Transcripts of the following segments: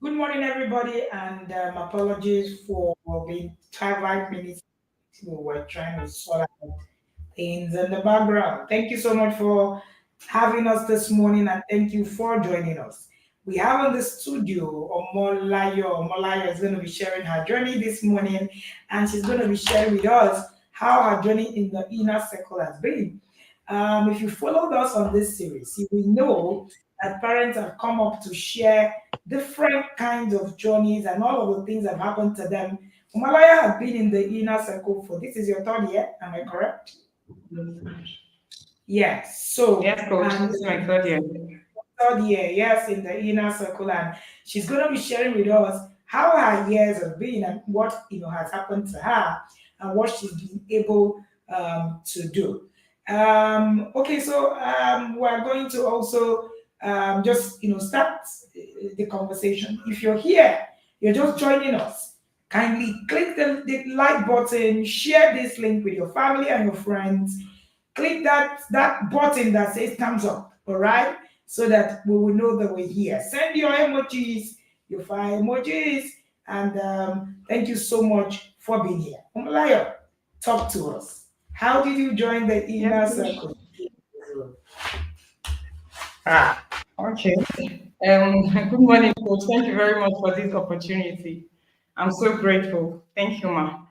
Good morning, everybody, and apologies for being 5 minutes. We were trying to sort out things in the background. Thank you so much for having us this morning, and thank you for joining us. We have in the studio Omolayo. Omolayo is going to be sharing her journey this morning, and she's going to be sharing with us how her journey in the inner circle has been. If you followed us on this series, you will know that parents have come up to share different kinds of journeys and all of the things that have happened to them. Umalaya has been in the inner circle for this is your third year, am I correct? Yes. So, Yes, coach. and This is my third year. third year, yes, in the inner circle, and she's going to be sharing with us how her years have been and what has happened to her and what she's been able to do. Okay, so we're going to also just start the conversation. If you're here, you're just joining us. Kindly click the like button, share this link with your family and your friends, click that button that says thumbs up, all right, so that we will know that we're here. Send your emojis, your fire emojis, and thank you so much for being here. Umlayo, talk to us. How did you join the Yes, inner coach. circle? Okay. Good morning, coach. Thank you very much for this opportunity. I'm so grateful. Thank you, ma.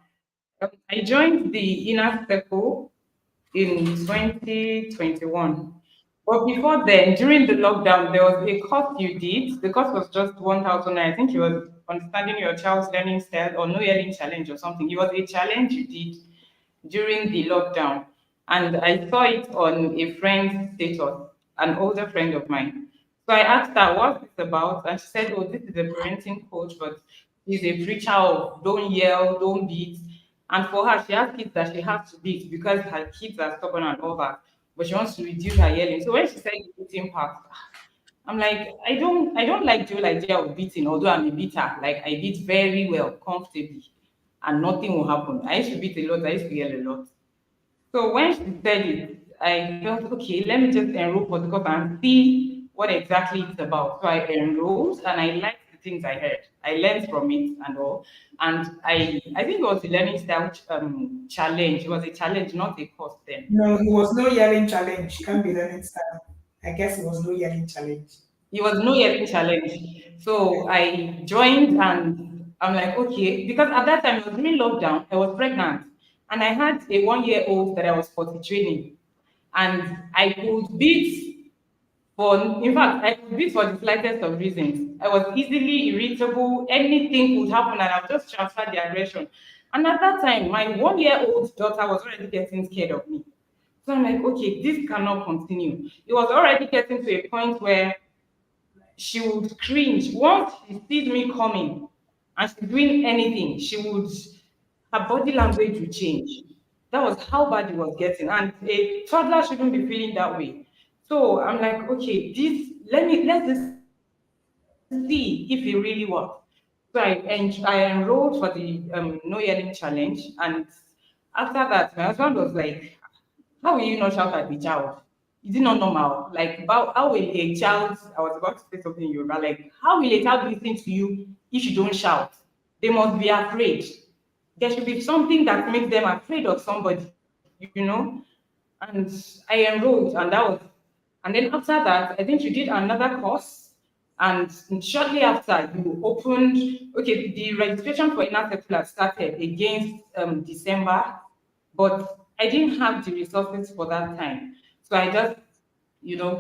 I joined the inner circle in 2021. But before then, during the lockdown, there was a course you did. The course was just 1,000. I think it was understanding your child's learning style or no learning challenge or something. It was a challenge you did during the lockdown. And I saw it on a friend's status, an older friend of mine. So I asked her, what's this about? And she said, oh, this is a parenting coach, but she's a preacher of don't yell, don't beat. And for her, she has kids that she has to beat because her kids are stubborn and all that. But she wants to reduce her yelling. So when she said the beating part, I'm like, I don't like the whole idea of beating, although I'm a beater. Like I beat very well, comfortably, and nothing will happen. I used to beat a lot, I used to yell a lot. So when she said it, I felt okay, let me just enroll for the course and see what exactly it's about. So I enrolled and I liked the things I heard. I learned from it and all. And I think it was a learning style challenge. It was a challenge, not a course then. No, it was no yelling challenge. Can't be learning style. I guess it was no yelling challenge. It was no yelling challenge. So I joined and I'm like, okay, because at that time it was during lockdown, I was pregnant and I had a 1 year old that I was potty training. And I could beat for, in fact, I could beat for the slightest of reasons. I was easily irritable, anything could happen and I would just transfer the aggression. And at that time, my 1 year old daughter was already getting scared of me. So I'm like, okay, this cannot continue. It was already getting to a point where she would cringe once she sees me coming and she's doing anything. Her body language would change. That was how bad it was getting, and a toddler shouldn't be feeling that way. So I'm like, okay, let's just see if it really works. So I enrolled for the no yelling challenge, and after that, my husband was like, how will you not shout at the child? Is it not normal? Like, how will a child, I was about to say something in Yoruba, like, how will a child listen to you if you don't shout? They must be afraid. There should be something that makes them afraid of somebody, And I enrolled, and then after that, I think you did another course. And shortly after, you opened, okay, the registration for inner circular started against December, but I didn't have the resources for that time. So I just,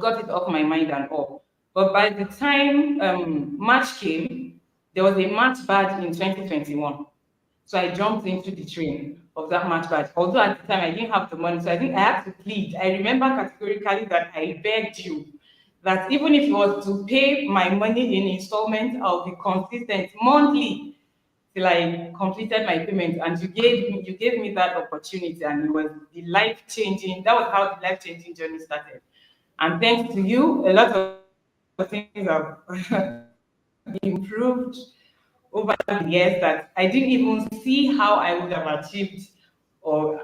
got it off my mind and all. But by the time March came, there was a March badge in 2021. So I jumped into the train of that March badge. Although at the time I didn't have the money, so I think I had to plead. I remember categorically that I begged you that even if you was to pay my money in installments, I'll be consistent monthly till I completed my payment. And you gave me that opportunity, and it was the life changing. That was how the life changing journey started. And thanks to you, a lot of things have improved over the years that I didn't even see how I would have achieved or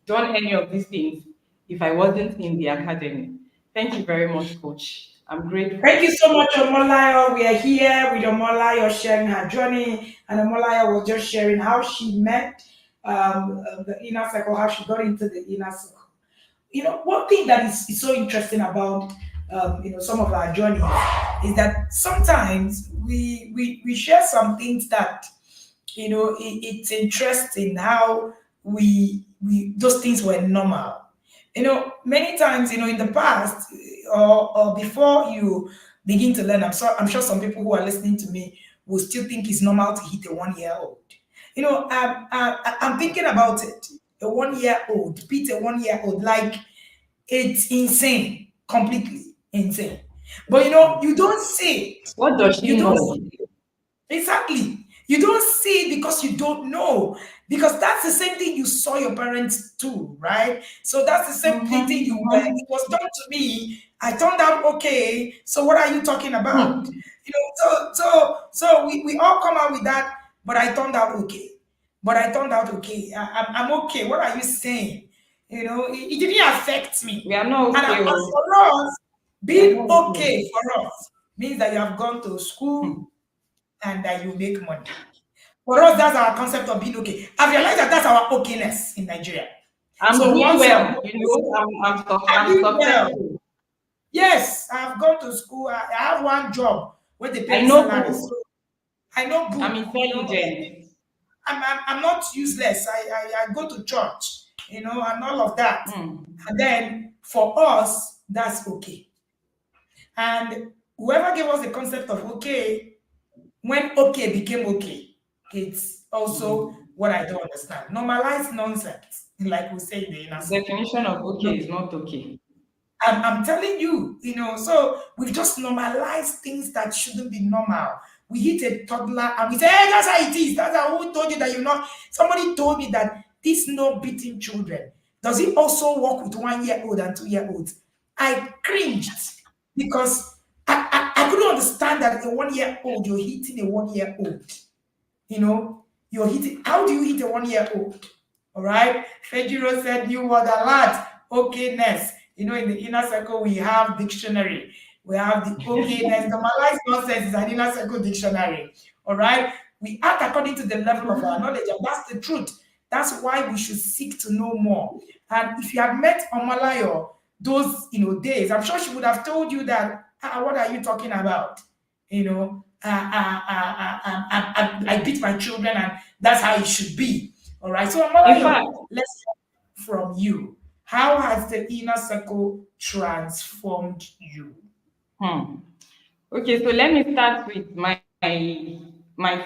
done any of these things if I wasn't in the academy. Thank you very much, Coach. I'm Thank grateful. you so much, Omolayo. We are here with Omolayo sharing her journey, and Omolayo was just sharing how she met the inner circle, how she got into the inner circle. One thing that is so interesting about some of our journeys is that sometimes we share some things that it's interesting how we those things were normal. Many times, in the past, or before you begin to learn, I'm sure some people who are listening to me will still think it's normal to hit a 1 year old. I'm thinking about it. A 1 year old beat a 1 year old, like it's insane, completely insane. But you don't see it. What does You she don't know? Exactly. You don't see it because you don't know. Because that's the same thing you saw your parents do, right? So that's the same thing you were. Mm-hmm. It was done to me. I turned out okay. So what are you talking about? Hmm. So we all come out with that, but I turned out okay. But I turned out okay. I'm okay. What are you saying? It didn't affect We me. are not And okay. as Oh. for us, We are being not okay. okay for us means that you have gone to school Hmm. and that you make money. For us, that's our concept of being okay. I've realized that that's our okayness in Nigeria. I'm So doing once you have well. gone You to know, school, I'm I'm doing well. successful. Yes, I've gone to school. I have one job where they pay I me know salary. So book. I know I'm book. intelligent. I'm not useless. I go to church, and all of that. Hmm. And then for us, that's okay. And whoever gave us the concept of okay, when okay became okay, it's also what I don't understand. Normalize nonsense, like we say in the inner circle. Definition of No, okay is not okay. I'm telling you, so we've just normalized things that shouldn't be normal. We hit a toddler and we say, hey, that's how it is. That's how who told you that you're not. Somebody told me that this no beating children. Does it also work with 1 year old and 2 year olds? I cringed because I couldn't understand that a 1 year old, you're hitting a 1 year old. You're hitting, how do you hit a 1 year old? All right. Fejiro said new word alert, okayness. In the inner circle, we have dictionary. We have the okayness. Normalized nonsense is an inner circle dictionary. All right. We act according to the level of our knowledge, and that's the truth. That's why we should seek to know more. And if you had met Omalayo those days, I'm sure she would have told you that, what are you talking about? I beat my children, and that's how it should be. All right. So, In fact, Omalayo, let's hear from you. How has the inner circle transformed you? hmm. Okay, so let me start with my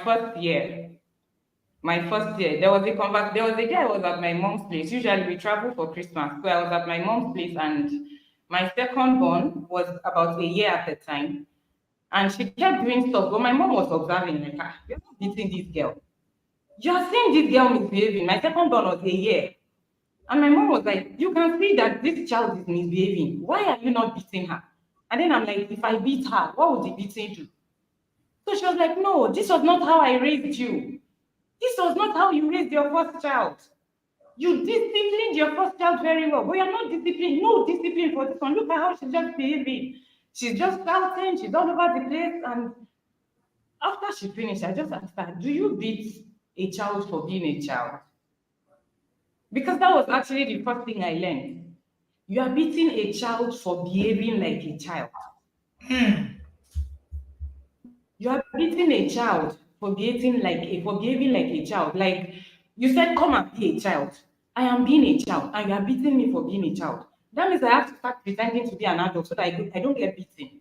first year. My first year, there was a day I was at my mom's place. Usually we travel for Christmas. So I was at my mom's place and my second born was about a year at the time. And she kept doing stuff, but my mom was observing, like, ah, you're not beating this girl. You're seeing this girl misbehaving. My second born was a year. And my mom was like, you can see that this child is misbehaving. Why are you not beating her? And then I'm like, if I beat her, what would the beating do? So she was like, no, this was not how I raised you. This was not how you raised your first child. You disciplined your first child very well, but you're not disciplined. No discipline for this one. Look at how she's just behaving. She's just shouting. She's all over the place. And after she finished, I just asked her, do you beat a child for being a child? Because that was actually the first thing I learned. You are beating a child for behaving like a child. You are beating a child for behaving like a child. Like you said, come and be a child. I am being a child, and you are beating me for being a child. That means I have to start pretending to be an adult so that I don't get beaten.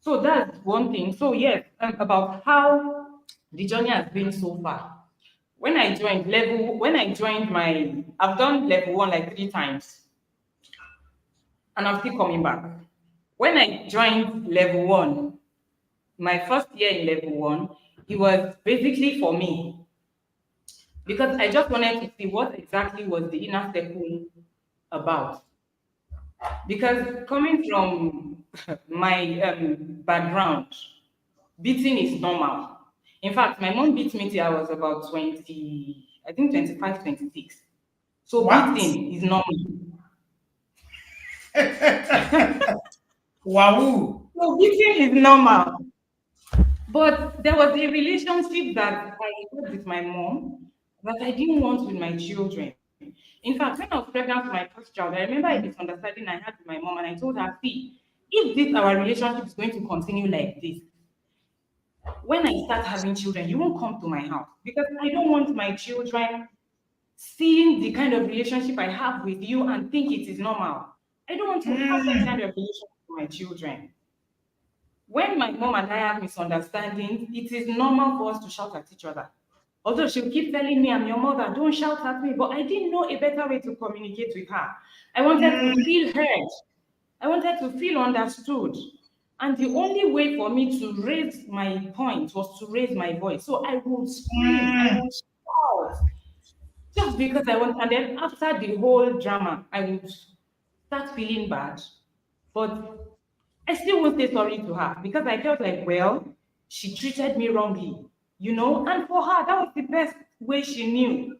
So that's one thing. So yes, about how the journey has been so far. When I joined I've done level one like 3 times, and I'm still coming back. When I joined level one, my first year in level one, it was basically for me because I just wanted to see what exactly was the inner circle about. Because coming from my background, beating is normal. In fact, my mom beat me till I was about 20, I think 25, 26. So What? beating is normal. Wahoo! So beating is normal. But there was a relationship that I had with my mom that I didn't want with my children. In fact, when I was pregnant with my first child, I remember a misunderstanding I had with my mom, and I told her, see, if this our relationship is going to continue like this, when I start having children, you won't come to my house because I don't want my children seeing the kind of relationship I have with you and think it is normal. I don't want to have that kind Mm, of relationship with my children. When my mom and I have misunderstandings, it is normal for us to shout at each other. Although she'll keep telling me, I'm your mother, don't shout at me. But I didn't know a better way to communicate with her. I wanted to mm, feel heard. I wanted to feel understood. And the only way for me to raise my point was to raise my voice. So I would scream, I mm, would shout, just because I want. And then after the whole drama, I would start feeling bad. But I still won't say sorry to her because I felt like, well, she treated me wrongly, and for her, that was the best way she knew.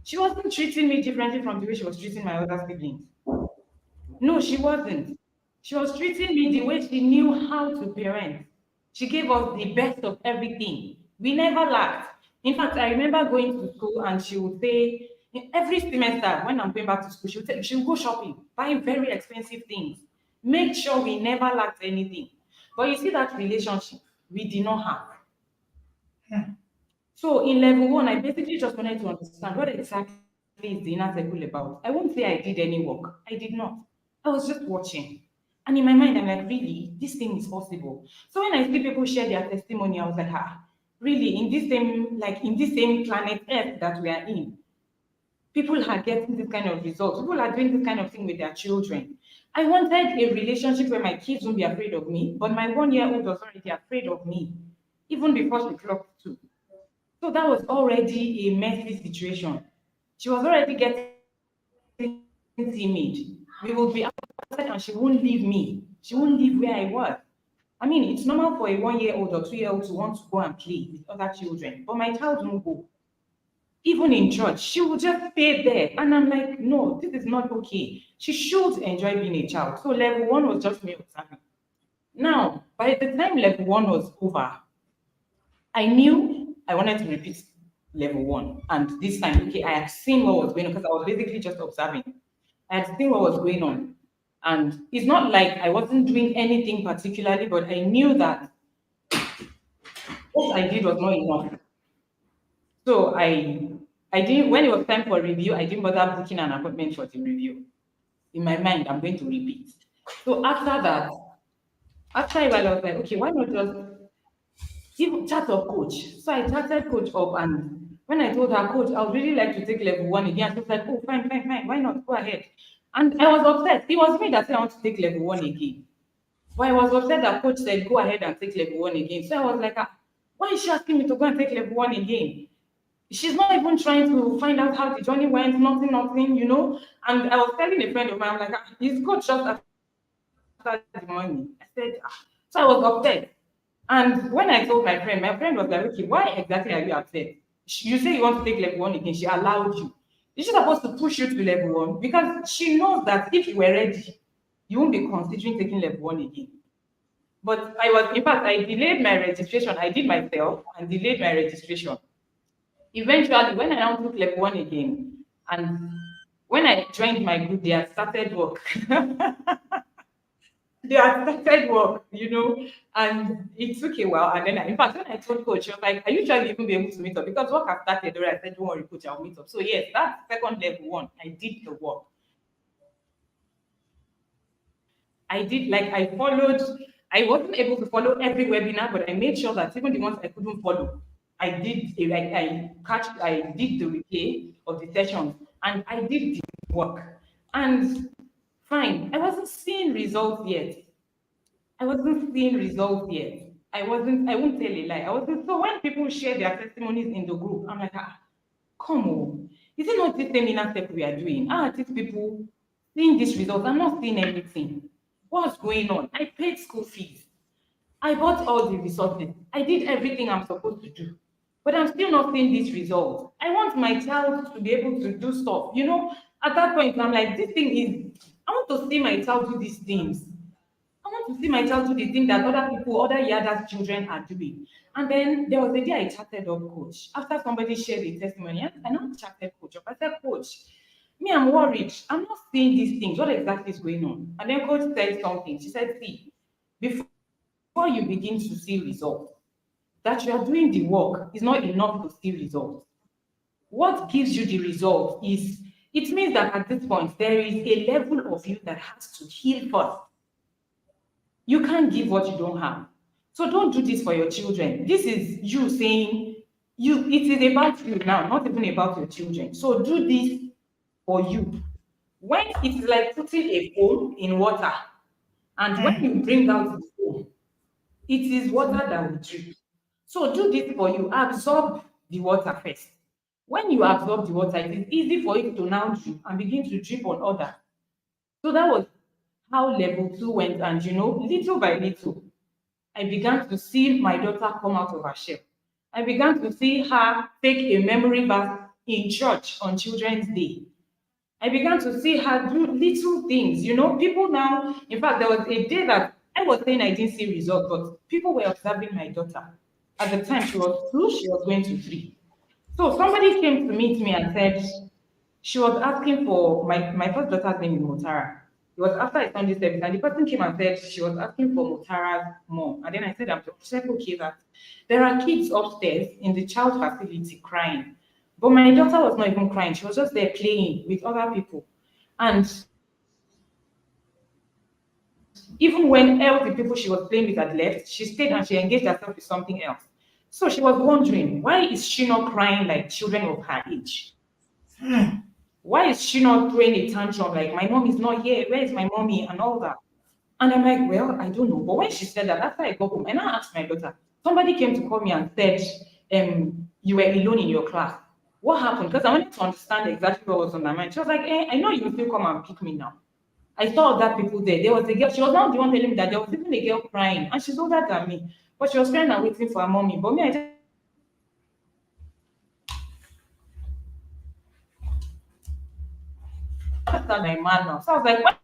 She wasn't treating me differently from the way she was treating my other siblings. No, she wasn't. She was treating me the way she knew how to parent. She gave us the best of everything. We never lacked. In fact, I remember going to school and she would say, every semester when I'm going back to school, she would go shopping, buy very expensive things, make sure we never lacked anything. But you see that relationship we did not have. mm. So in level one, I basically just wanted to understand what exactly is the inner circle about. I won't say I did any work. I did not. I was just watching. And in my mind, I'm like, really? This thing is possible. So when I see people share their testimony, I was like, really, in this same planet Earth that we are in, people are getting this kind of results. People are doing this kind of thing with their children. I wanted a relationship where my kids won't be afraid of me, but my 1 year old was already afraid of me, even before she clocked 2. So that was already a messy situation. She was already getting timid. We will be outside and she won't leave me. She won't leave where I was. I mean, it's normal for a 1 year old or 2 year old to want to go and play with other children, but my child won't go. Even in church, she will just stay there. And I'm like, no, this is not okay. She should enjoy being a child. So level one was just me observing. Now, by the time level one was over, I knew I wanted to repeat level one. And this time, okay, I had seen what was going on because I was basically just observing. I had seen what was going on. And it's not like I wasn't doing anything particularly, but I knew that what I did was not enough. So I didn't when it was time for review, I didn't bother booking an appointment for the review. In my mind, I'm going to repeat. So after a while, I was like, okay, why not just even chat up coach. So I chatted coach up, and when I told her, coach, I would really like to take level one again, she was like, oh, fine, fine, fine, why not? Go ahead. And I was upset. It was me that said I want to take level one again. But I was upset that coach said, go ahead and take level one again. So I was like, why is she asking me to go and take level one again? She's not even trying to find out how the journey went, nothing, nothing. And I was telling a friend of mine, I'm like, his coach just after the money. I said, So I was upset. And when I told my friend was like, okay, why exactly are you upset? You say you want to take level one again. She allowed you. Is she supposed to push you to level one? Because she knows that if you were ready, you won't be considering taking level one again. But in fact, I delayed my registration. I did myself and delayed my registration. Eventually, when I now took level one again, and when I joined my group, they had started work. They had started work, and it took a while. And then, in fact, when I told coach, she was like, "Are you sure you even be able to meet up?" Because work has started already. I said, "Don't worry, coach, I'll meet up." So yes, that second level one, I did the work. I did like I followed. I wasn't able to follow every webinar, but I made sure that even the ones I couldn't follow, I did. I did the replay of the sessions, and I did the work. And fine, I wasn't seeing results yet. I wasn't seeing results yet. I won't tell a lie. I wasn't. So when people share their testimonies in the group, I'm like, come on. Is it not the same inner step we are doing? How are these people seeing these results? I'm not seeing anything. What's going on? I paid school fees. I bought all the resources. I did everything I'm supposed to do. But I'm still not seeing this result. I want my child to be able to do stuff. At that point, I'm like, this thing is, I want to see my child do these things. I want to see my child do the thing that other people, other Yada's children are doing. And then there was a day I chatted up coach. After somebody shared a testimony, I now chatted coach up. I said, Coach, me, I'm worried. I'm not seeing these things. What exactly is going on? And then coach said something. She said, see, before you begin to see results, that you are doing the work is not enough to see results. What gives you the result is it means that at this point there is a level of you that has to heal first. You can't give what you don't have. So don't do this for your children. This is you saying it is about you now, not even about your children. So do this for you. When it is like putting a foam in water, and when you bring out the foam, it is water that will drip. So do this for you. Absorb the water first. When you absorb the water, it is easy for it to now drip and begin to drip on others. So that was how level two went. And little by little, I began to see my daughter come out of her shell. I began to see her take a memory verse in church on Children's Day. I began to see her do little things. People now, in fact, there was a day that I was saying I didn't see results, but people were observing my daughter. At the time, she was 2, she was going to 3. So somebody came to meet me and said, she was asking for my first daughter's name is Motara. It was after a Sunday service, and the person came and said she was asking for Motara's mom. And then I said, she said, okay, that there are kids upstairs in the child facility crying. But my daughter was not even crying. She was just there playing with other people. And even when all the people she was playing with had left, she stayed and she engaged herself with something else. So she was wondering, why is she not crying like children of her age? Why is she not throwing a tantrum like, my mom is not here, where is my mommy, and all that? And I'm like, well, I don't know. But when she said that, after I got home, and I asked my daughter, somebody came to call me and said, you were alone in your class. What happened? Because I wanted to understand exactly what was on my mind. She was like, I know you will still come and pick me now. I saw other people there. There was a girl. She was not the one telling me that there was even a girl crying, and she's older than me. But she was crying and waiting for her mommy. But me, I just understand my man now. So I was like, what?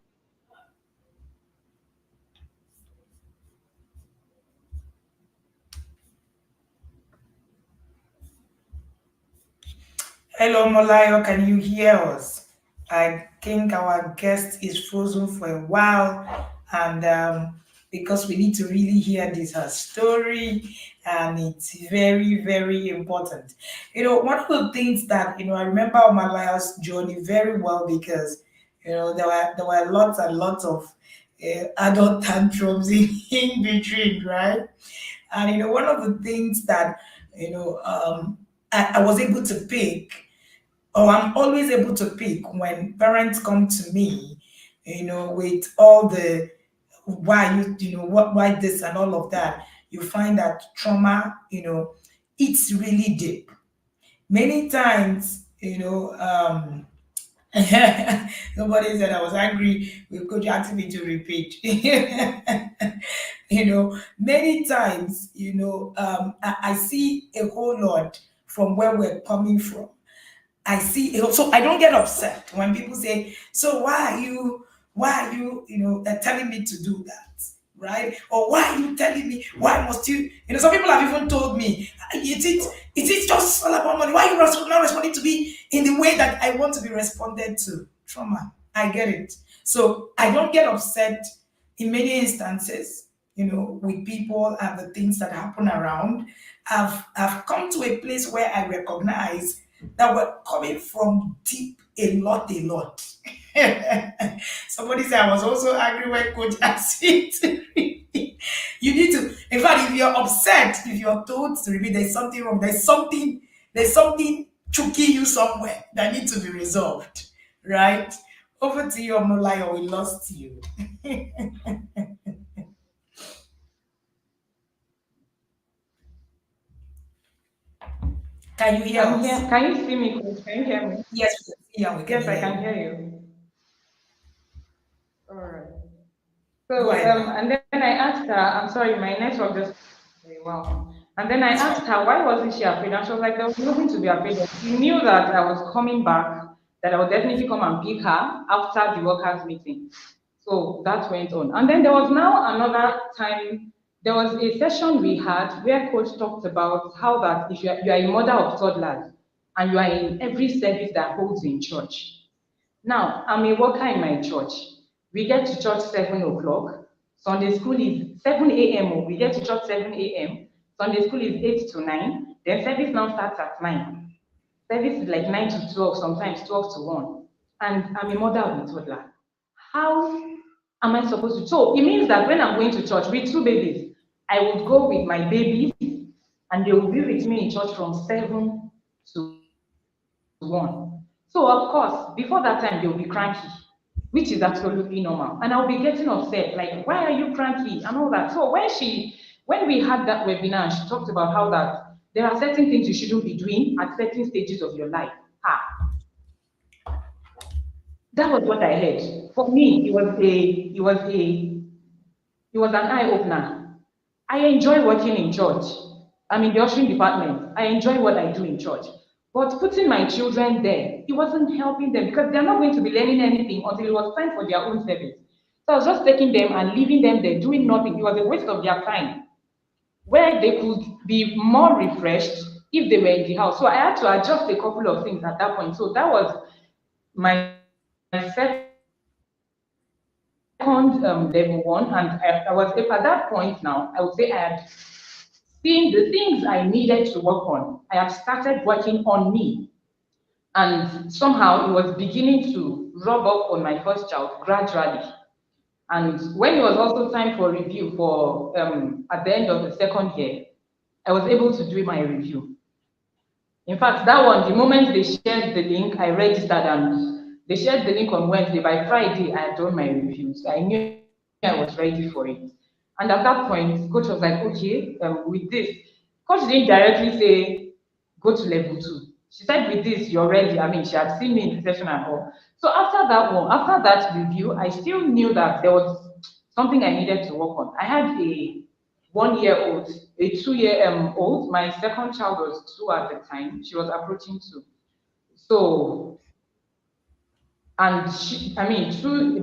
Hello, Omolayo, can you hear us? I think our guest is frozen for a while, and because we need to really hear this her story, and it's very, very important. One of the things that I remember Omalayo's journey very well because there were lots and lots of adult tantrums in between, right? And one of the things that I was able to pick, or I'm always able to pick when parents come to me, with all the why what why this and all of that. You find that trauma, it's really deep. Many times, nobody said I was angry with Coach asking me to repeat. Many times, I see a whole lot from where we're coming from. I see, so I don't get upset when people say, "So why are you, telling me to do that, right? Or why are you telling me? Why must you?" Some people have even told me, "Is it just all about money? Why are you not responding to me in the way that I want to be responded to?" Trauma. I get it. So I don't get upset in many instances, with people and the things that happen around. I've come to a place where I recognize that we're coming from deep a lot, a lot. Somebody said I was also angry when Coach asked me to read. You need to, in fact, if you're upset, if you're told to read, there's something wrong, there's something choking you somewhere that needs to be resolved, right? Over to you, Omolayo, we lost you. Can you hear I'm us? here. Can you see me, coach? Can you hear me? Yes, we can see and we can Yes, I hear can you. hear you. All right. Go So, ahead, ma'am. and then I asked her, I'm sorry, my network just very well. And then I It's fine. asked her, why wasn't she afraid? And she was like, there was nothing to be afraid of. She knew that I was coming back, that I would definitely come and pick her after the workers' meeting. So that went on. And then there was now another time, there was a session we had where coach talked about how that if you are a mother of toddlers and you are in every service that holds in church. Now, I'm a worker in my church. We get to church 7 o'clock. Sunday school is 7 a.m. We get to church 7 a.m. Sunday school is 8 to 9. Then service now starts at 9. Service is like 9 to 12, sometimes 12 to 1. And I'm a mother of a toddler. How am I supposed to? So it means that when I'm going to church with two babies, I would go with my babies and they will be with me in church from 7 to 1. So of course, before that time, they'll be cranky, which is absolutely normal. And I'll be getting upset, like, why are you cranky? And all that. So when we had that webinar, she talked about how that there are certain things you shouldn't be doing at certain stages of your life. That was what I heard. For me, it was an eye opener. I enjoy working in church. I'm in the ushering department. I enjoy what I do in church. But putting my children there, it wasn't helping them because they're not going to be learning anything until it was time for their own service. So I was just taking them and leaving them there doing nothing. It was a waste of their time where they could be more refreshed if they were in the house. So I had to adjust a couple of things at that point. So that was my second level one, and I was at that point now. I would say I had seen the things I needed to work on. I had started working on me, and somehow it was beginning to rub off on my first child gradually. And when it was also time for review for at the end of the second year, I was able to do my review. In fact, that one, the moment they shared the link, I registered and they shared the link on Wednesday. By Friday, I had done my reviews. I knew I was ready for it. And at that point, coach was like, okay, with this, coach didn't directly say, go to level two. She said, with this, you're ready. I mean, she had seen me in the session and all. So after that one, after that review, I still knew that there was something I needed to work on. I had a 1 year old, a 2 year old. My second child was 2 at the time. She was approaching 2. So, and she, I mean,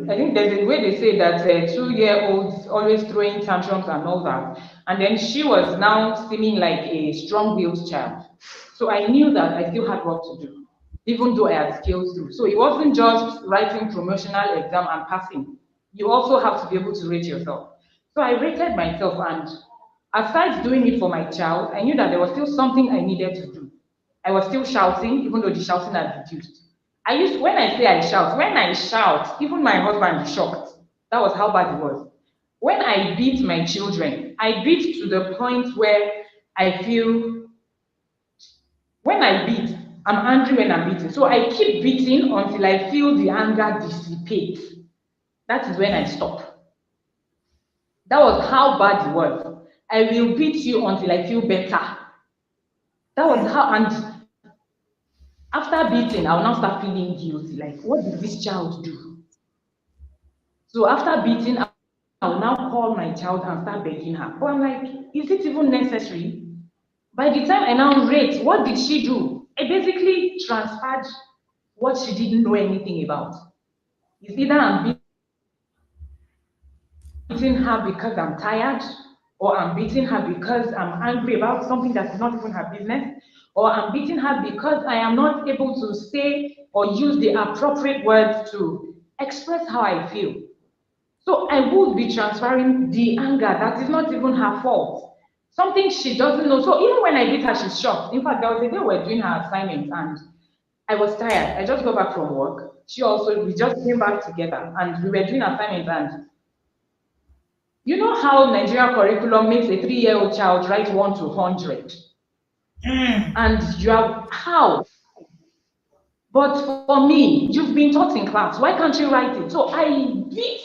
I think there's a way they say that 2 year olds always throwing tantrums and all that. And then she was now seeming like a strong willed child. So I knew that I still had work to do, even though I had skills too. So it wasn't just writing promotional exam and passing. You also have to be able to rate yourself. So I rated myself, and aside doing it for my child, I knew that there was still something I needed to do. I was still shouting, even though the shouting had reduced. When I say when I shout, even my husband is shocked. That was how bad it was. When I beat my children, I beat to the point where I feel, when I beat, I'm angry when I'm beating. So I keep beating until I feel the anger dissipate. That is when I stop. That was how bad it was. I will beat you until I feel better. That was how, and after beating, I'll now start feeling guilty. Like, what did this child do? So after beating, I'll now call my child and start begging her. But I'm like, is it even necessary? By the time I now rate, what did she do? I basically transferred what she didn't know anything about. It's either I'm beating her because I'm tired, or I'm beating her because I'm angry about something that is not even her business, or I'm beating her because I am not able to say or use the appropriate words to express how I feel. So I would be transferring the anger that is not even her fault. Something she doesn't know. So even when I beat her, she's shocked. In fact, there was a day we were doing her assignment and I was tired. I just got back from work. We just came back together and we were doing assignments. And you know how Nigerian curriculum makes a 3 year old child write 1 to 100? And you are, how? But for me, you've been taught in class. Why can't you write it? So I beat.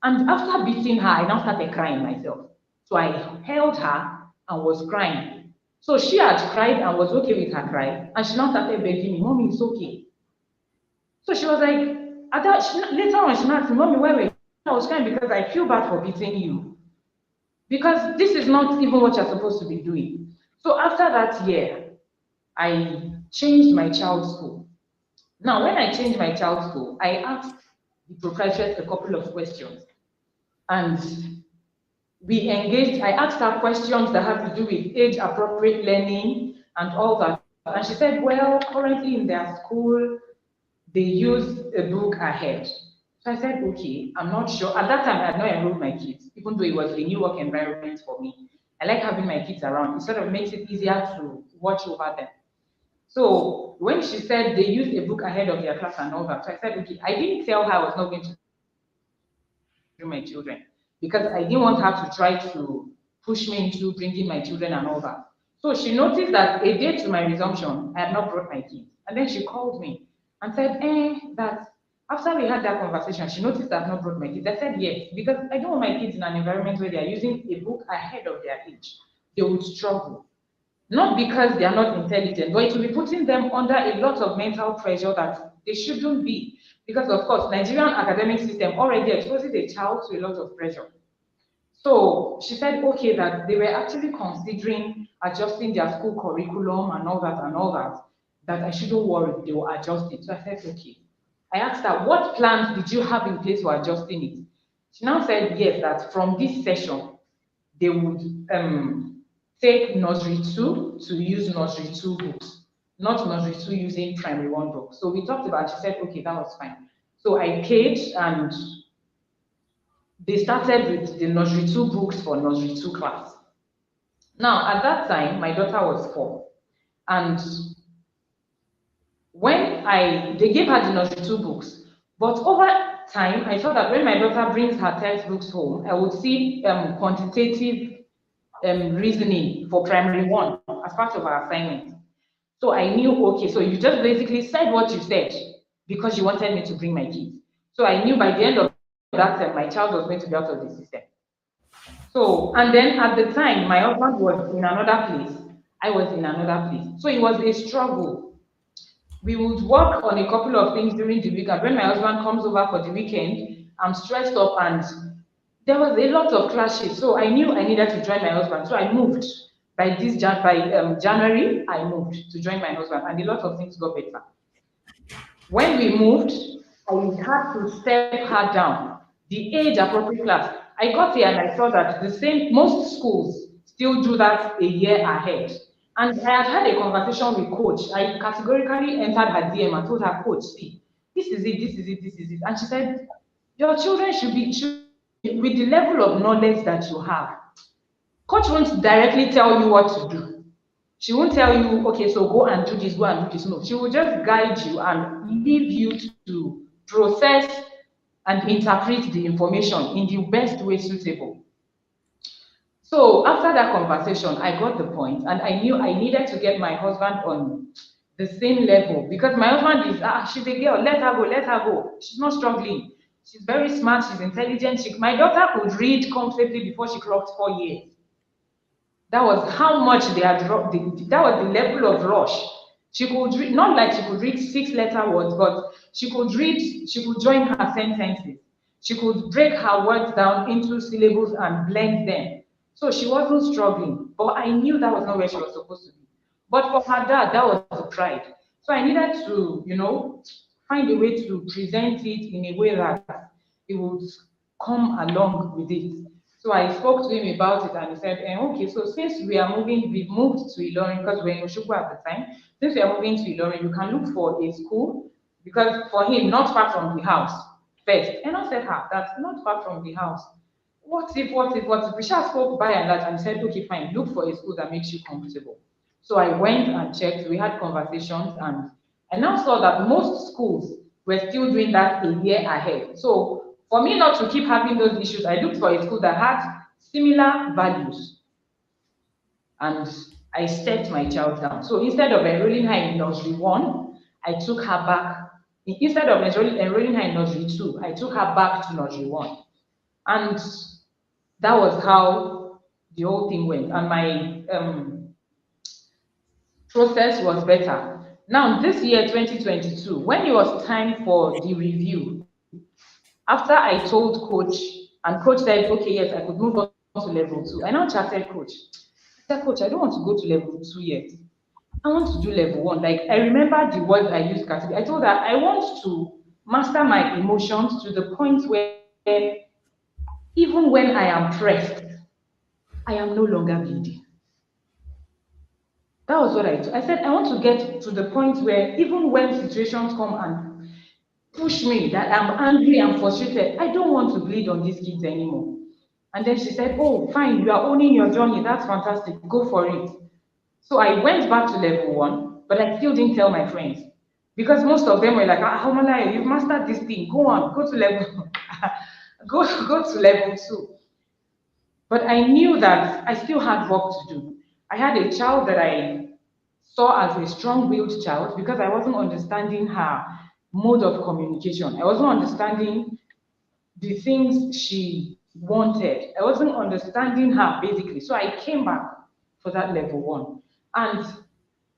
And after beating her, I now started crying myself. So I held her and was crying. So she had cried and was okay with her cry. And she now started begging me, Mommy, it's okay. So she was like, later on, she asked me, Mommy, why were you? I was crying because I feel bad for beating you. Because this is not even what you're supposed to be doing. So after that year, I changed my child's school. Now, when I changed my child's school, I asked he provided a couple of questions. And we engaged, I asked her questions that had to do with age appropriate learning and all that. And she said, well, currently in their school, they use a book ahead. So I said, okay, I'm not sure. At that time, I had not enrolled my kids, even though it was a new work environment for me. I like having my kids around. It sort of makes it easier to watch over them. So when she said they used a book ahead of their class and all that, so I said, okay, I didn't tell her I was not going to do my children because I didn't want her to try to push me into bringing my children and all that. So she noticed that a day to my resumption, I had not brought my kids. And then she called me and said, that after we had that conversation, she noticed that I've not brought my kids. I said, yes, because I don't want my kids in an environment where they're using a book ahead of their age. They would struggle. Not because they are not intelligent, but it will be putting them under a lot of mental pressure that they shouldn't be. Because of course, Nigerian academic system already exposes a child to a lot of pressure. So she said, okay, that they were actually considering adjusting their school curriculum and all that, that I shouldn't worry, they will adjust it. So I said, okay. I asked her, what plans did you have in place for adjusting it? She now said, yes, that from this session, they would take nursery 2 to use nursery 2 books, not nursery 2 using primary 1 books. So we talked about it. She said, okay, that was fine. So I paid and they started with the nursery 2 books for nursery 2 class. Now, at that time, my daughter was 4. And when they gave her the nursery 2 books, but over time, I saw that when my daughter brings her textbooks home, I would see quantitative reasoning for primary 1 as part of our assignment. So I knew, okay, so you just basically said what you said because you wanted me to bring my kids. So I knew by the end of that term, my child was going to be out of the system. So, and then at the time, my husband was in another place. I was in another place. So it was a struggle. We would work on a couple of things during the week. And when my husband comes over for the weekend, I'm stressed up and there was a lot of clashes. So I knew I needed to join my husband. So I moved. By January, I moved to join my husband, and a lot of things got better. When we moved, I had to step her down. The age appropriate class. I got here and I saw that most schools still do that a year ahead. And I had a conversation with coach. I categorically entered her DM and told her, coach, see, this is it, this is it, this is it. And she said, your children should be, with the level of knowledge that you have, coach won't directly tell you what to do. She won't tell you, okay, so go and do this, go and do this. No, she will just guide you and leave you to process and interpret the information in the best way suitable. So after that conversation, I got the point, and I knew I needed to get my husband on the same level because my husband is, she's a girl, let her go, let her go. She's not struggling. She's very smart, she's intelligent. My daughter could read comfortably before she clocked 4 years. That was how much they had dropped. That was the level of rush. She could read, not like she could read 6-letter words, but she could join her sentences. She could break her words down into syllables and blend them. So she wasn't struggling, but I knew that was not where she was supposed to be. But for her dad, that was the pride. So I needed to, find a way to present it in a way that it would come along with it. So I spoke to him about it and he said, okay, so since we've moved to Ilorin because we were in Oshogbo at the time, since we are moving to Ilorin, you can look for a school because for him, not far from the house first. And I said, that's not far from the house. What if? We just spoke by and large and said, okay, fine, look for a school that makes you comfortable. So I went and checked, we had conversations, and I now saw that most schools were still doing that a year ahead. So for me not to keep having those issues, I looked for a school that had similar values. And I stepped my child down. So instead of enrolling her in nursery 1, I took her back. Instead of enrolling her in nursery 2, I took her back to nursery 1. And that was how the whole thing went. And my process was better. Now, this year, 2022, when it was time for the review, after I told coach, and coach said, okay, yes, I could move on to level 2. I now chatted coach. I said, coach, I don't want to go to level 2 yet. I want to do level 1. Like, I remember the words I used. I told her, I want to master my emotions to the point where even when I am pressed, I am no longer bleeding. That was what I said, I want to get to the point where even when situations come and push me that I'm angry and frustrated, I don't want to bleed on these kids anymore. And then she said, oh, fine, you are owning your journey. That's fantastic. Go for it. So I went back to level one, but I still didn't tell my friends because most of them were like, ah, Omolayo, you've mastered this thing. Go on, go to level, go to level two. But I knew that I still had work to do. I had a child that I saw as a strong-willed child because I wasn't understanding her mode of communication. I wasn't understanding the things she wanted. I wasn't understanding her basically. So I came back for that level one. And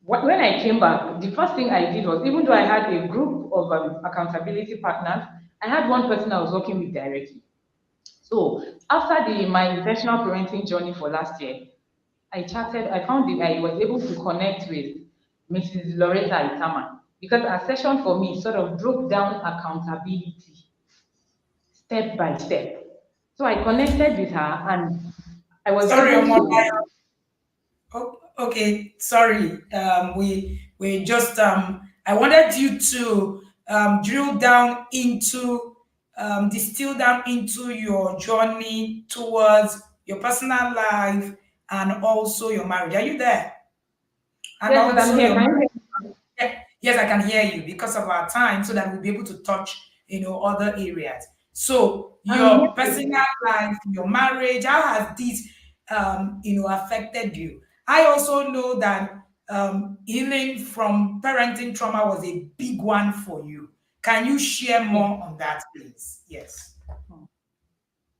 when I came back, the first thing I did was, even though I had a group of accountability partners, I had one person I was working with directly. So after my intentional parenting journey for last year, I found that I was able to connect with Mrs. Loretta Itama because a session for me sort of broke down accountability step by step. So I connected with her and I was Sorry, able Omolayo. to. Oh, okay, sorry. We just I wanted you to drill down into distill down into your journey towards your personal life and also your marriage. Are you there? And Yes, but I'm also here. your Can marriage. you hear Yes, I can hear you because of our time, so that we'll be able to touch, other areas. So I'm your here. personal life, your marriage, how has this, affected you? I also know that healing from parenting trauma was a big one for you. Can you share Yes. more on that, please? Yes.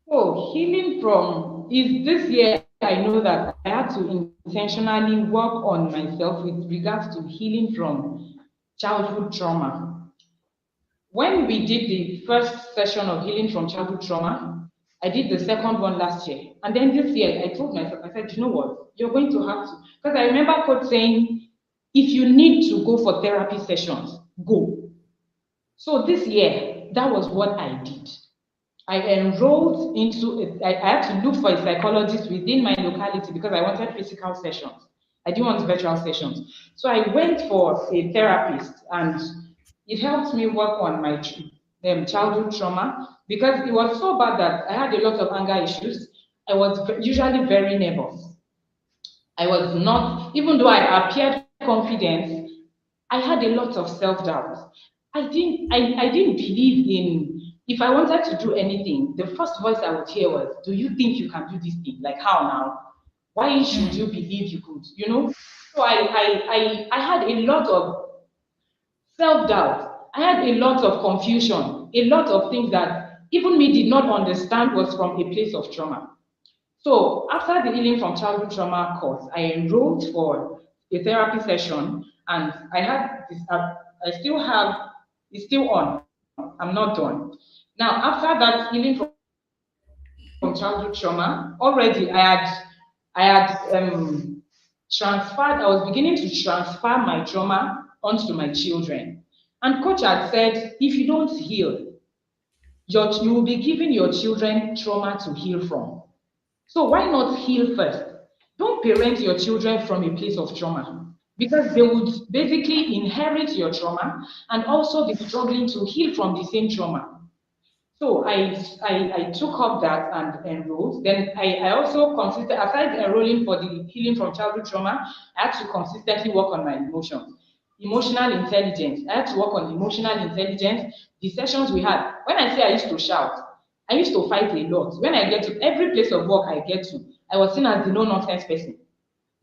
Oh, healing from is this year I know that I had to intentionally work on myself with regards to healing from childhood trauma. When we did the first session of healing from childhood trauma, I did the second one last year. And then this year, I told myself, I said, you know what? You're going to have to. Because I remember coach saying, if you need to go for therapy sessions, go. So this year, that was what I did. I enrolled into it. I had to look for a psychologist within my locality because I wanted physical sessions. I didn't want virtual sessions. So I went for a therapist and it helped me work on my childhood trauma because it was so bad that I had a lot of anger issues. I was usually very nervous. I was not, even though I appeared confident, I had a lot of self-doubt. I didn't believe in if I wanted to do anything, the first voice I would hear was, do you think you can do this thing? Like how now? Why should you believe you could? So I had a lot of self-doubt. I had a lot of confusion, a lot of things that even me did not understand was from a place of trauma. So after the healing from childhood trauma course, I enrolled for a therapy session, and I had this. I still have. It's still on. I'm not done. Now after that healing from childhood trauma, already I had transferred. I was beginning to transfer my trauma onto my children, and coach had said, if you don't heal, you will be giving your children trauma to heal from. So why not heal first? Don't parent your children from a place of trauma because they would basically inherit your trauma and also be struggling to heal from the same trauma. So I took up that and enrolled. Then I also consistent aside enrolling for the healing from childhood trauma, I had to consistently work on my emotions. Emotional intelligence. I had to work on emotional intelligence. The sessions we had, when I say I used to shout, I used to fight a lot. When I get to every place of work I get to, I was seen as the no-nonsense person.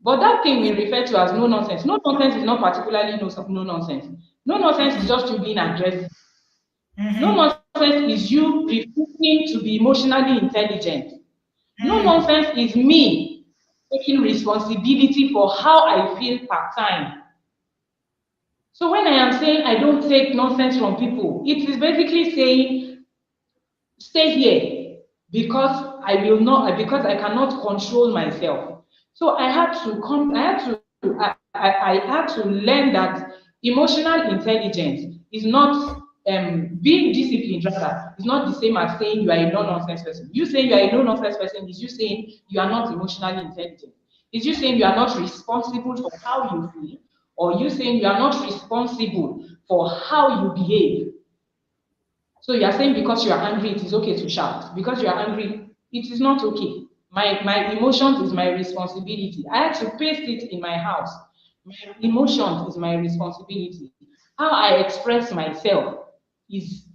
But that thing we refer to as no nonsense. No nonsense is not particularly no nonsense. No nonsense is just you being aggressive. No Mm-hmm. nonsense is you refusing to be emotionally intelligent. No Mm. nonsense is me taking responsibility for how I feel part time. So when I am saying I don't take nonsense from people, it is basically saying stay here because I will not because I cannot control myself. So I had to come, I had to learn that emotional intelligence is not being disciplined rather is not the same as saying you are a no-nonsense person. You saying you are a no-nonsense person is you saying you are not emotionally intelligent. Is you saying you are not responsible for how you feel, or you saying you are not responsible for how you behave. So you are saying because you are angry, it is okay to shout. Because you are angry, it is not okay. My emotions is my responsibility. I had to paste it in my house. My emotions is my responsibility. How I express myself is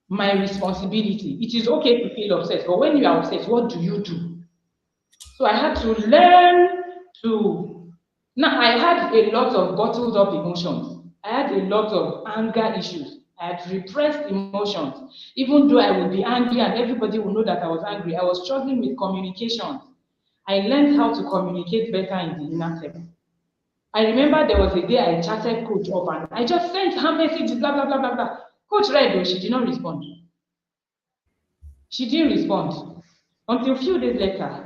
my responsibility. It is okay to feel upset, but when you are upset, what do you do? So I had to learn to. Now I had a lot of bottled up emotions. I had a lot of anger issues. I had repressed emotions. Even though I would be angry and everybody would know that I was angry, I was struggling with communication. I learned how to communicate better in the inner circle. I remember there was a day I chatted Coach up and I just sent her messages, blah, blah, blah, blah, blah. Coach read, though, she did not respond. She didn't respond until a few days later.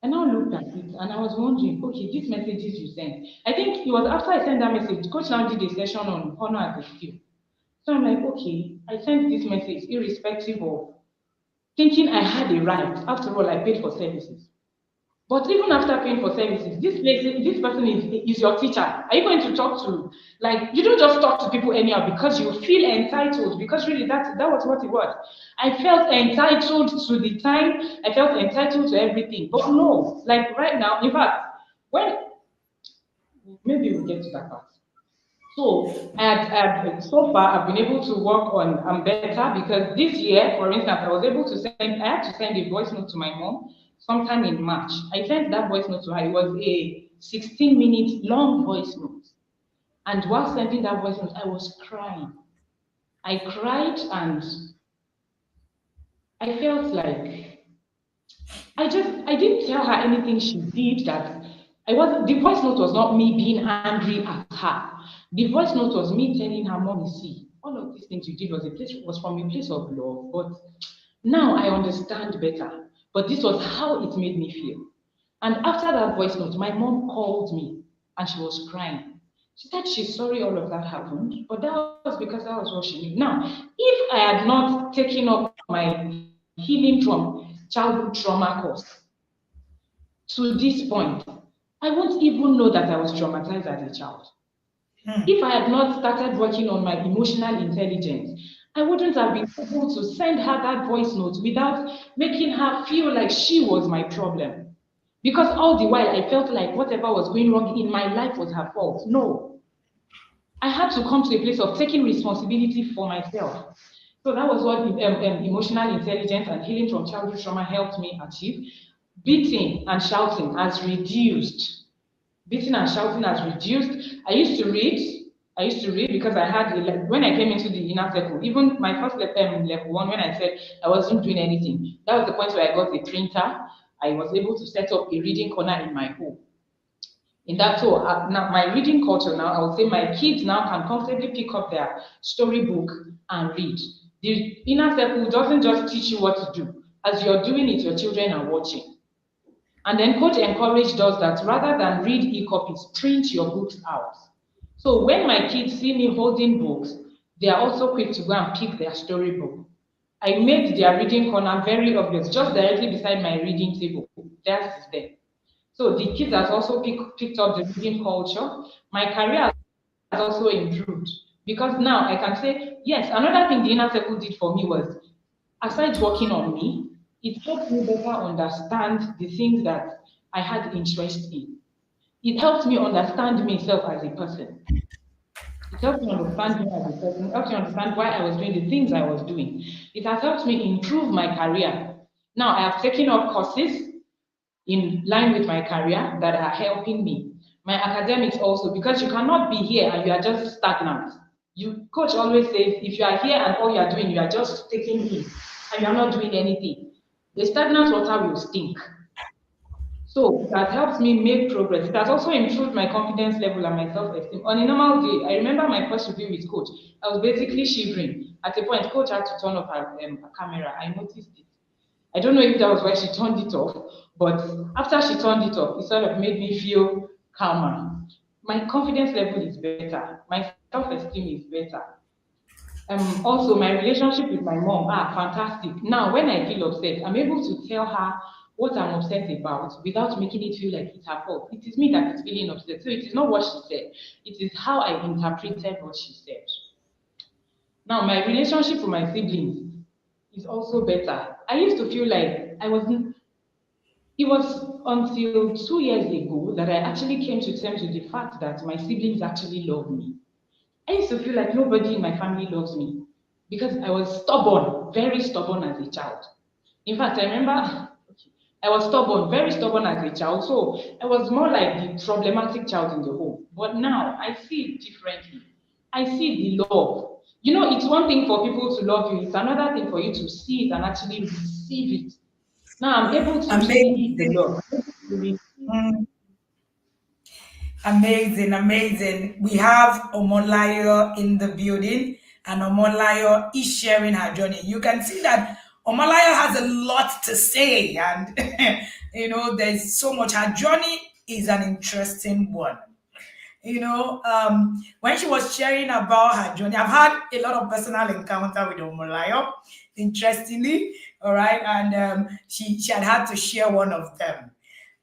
I now looked at it and I was wondering, okay, these messages you sent. I think it was after I sent that message, Coach now did a session on honor as a skill. So I'm like, okay, I sent this message irrespective of thinking I had a right. After all, I paid for services. But even after paying for services, this person is your teacher. Are you going to talk to, like, you don't just talk to people anyhow because you feel entitled, because really that was what it was. I felt entitled to the time, I felt entitled to everything. But no, like right now, in fact, when, maybe we'll get to that part. So, so far, I've been able to work on better because this year, for instance, I was able to send, I had to send a voice note to my mom sometime in March. I sent that voice note to her. It was a 16-minute long voice note. And while sending that voice note, I was crying. I cried and I felt like I didn't tell her anything she did that the voice note was not me being angry at her. The voice note was me telling her, Mommy, see, all of these things you did was from a place of love, but now I understand better. But this was how it made me feel. And after that voice note, my mom called me and she was crying. She said she's sorry all of that happened, but that was because that was what she knew. Now, if I had not taken up my healing from childhood trauma course to this point, I won't even know that I was traumatized as a child. If I had not started working on my emotional intelligence, I wouldn't have been able to send her that voice note without making her feel like she was my problem. Because all the while I felt like whatever was going wrong in my life was her fault. No. I had to come to a place of taking responsibility for myself. So that was what emotional intelligence and healing from childhood trauma helped me achieve. Beating and shouting has reduced. Beating and shouting has reduced. I used to read. I used to read because I had, when I came into the inner circle, even my first level one, when I said I wasn't doing anything, that was the point where I got a printer. I was able to set up a reading corner in my home. In that, so now my reading culture now, I would say my kids now can comfortably pick up their storybook and read. The inner circle doesn't just teach you what to do. As you're doing it, your children are watching. And then coach encouraged us that rather than read e-copies, print your books out. So when my kids see me holding books, they are also quick to go and pick their storybook. I made their reading corner very obvious, just directly beside my reading table. That's there. So the kids has also picked up the reading culture. My career has also improved because now I can say, yes, another thing the inner circle did for me was, aside working on me, it helped me better understand the things that I had interest in. It helped me understand myself as a person. It helped me understand me as a person. It helped me understand why I was doing the things I was doing. It has helped me improve my career. Now I have taken up courses in line with my career that are helping me. My academics also, because you cannot be here and you are just stagnant. Coach always says, if you are here and all you are doing, you are just taking in and you are not doing anything, the stagnant water will stink. So that helps me make progress. It has also improved my confidence level and my self-esteem. On a normal day, I remember my first review with coach. I was basically shivering. At a point, coach had to turn off her camera. I noticed it. I don't know if that was why she turned it off, but after she turned it off, it sort of made me feel calmer. My confidence level is better. My self-esteem is better. Also, my relationship with my mom are fantastic. Now, when I feel upset, I'm able to tell her what I'm upset about without making it feel like it's her fault. It is me that is feeling upset. So it is not what she said. It is how I interpreted what she said. Now, my relationship with my siblings is also better. I used to feel like I wasn't. It was until 2 years ago that I actually came to terms with the fact that my siblings actually love me. I used to feel like nobody in my family loves me because I was stubborn, very stubborn as a child. In fact, I remember I was stubborn, very stubborn as a child. So I was more like the problematic child in the home. But now I see it differently. I see the love. You know, it's one thing for people to love you, it's another thing for you to see it and actually receive it. Now I'm able to see the Amazing. love. I'm able to receive. Mm, amazing, amazing. We have Omolayo in the building, and Omolayo is sharing her journey. You can see that Omolayo has a lot to say, and there's so much. Her journey is an interesting one. When she was sharing about her journey, I've had a lot of personal encounter with Omolayo, interestingly, all right, and she had to share one of them.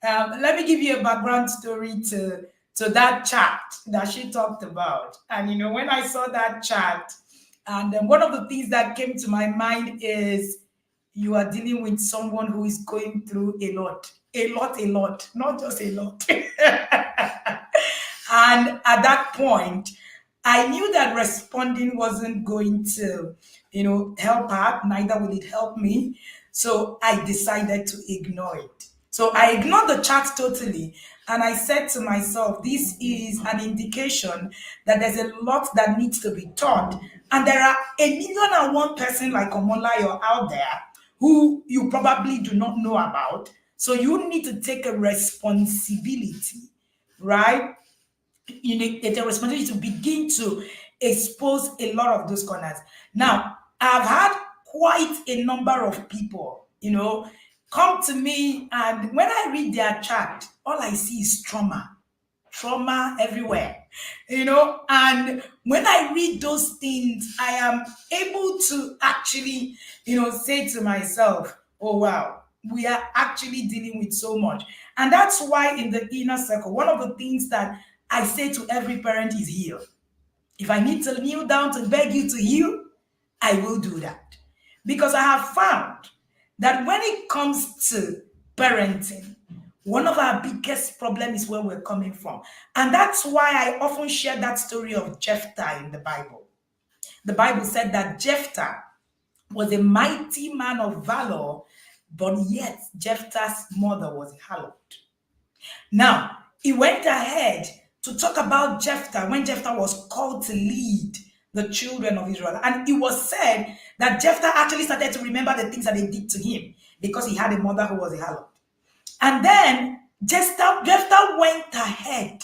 Let me give you a background story to that chat that she talked about. And when I saw that chat, and one of the things that came to my mind is you are dealing with someone who is going through a lot, not just a lot. And at that point, I knew that responding wasn't going to, help her, neither will it help me. So I decided to ignore it. So I ignored the chat totally. And I said to myself, this is an indication that there's a lot that needs to be taught. And there are 1,000,001 person like Omolayo out there who you probably do not know about. So you need to take a responsibility, right? You need it's a responsibility to begin to expose a lot of those corners. Now, I've had quite a number of people, come to me, and when I read their chat, all I see is trauma everywhere, and when I read those things, I am able to actually, say to myself, oh wow, we are actually dealing with so much. And that's why in the inner circle, one of the things that I say to every parent is heal. If I need to kneel down to beg you to heal, I will do that. Because I have found that when it comes to parenting, one of our biggest problems is where we're coming from. And that's why I often share that story of Jephthah in the Bible. The Bible said that Jephthah was a mighty man of valor, but yet Jephthah's mother was a harlot. Now, he went ahead to talk about Jephthah when Jephthah was called to lead the children of Israel. And it was said that Jephthah actually started to remember the things that they did to him because he had a mother who was a harlot. And then Jephthah went ahead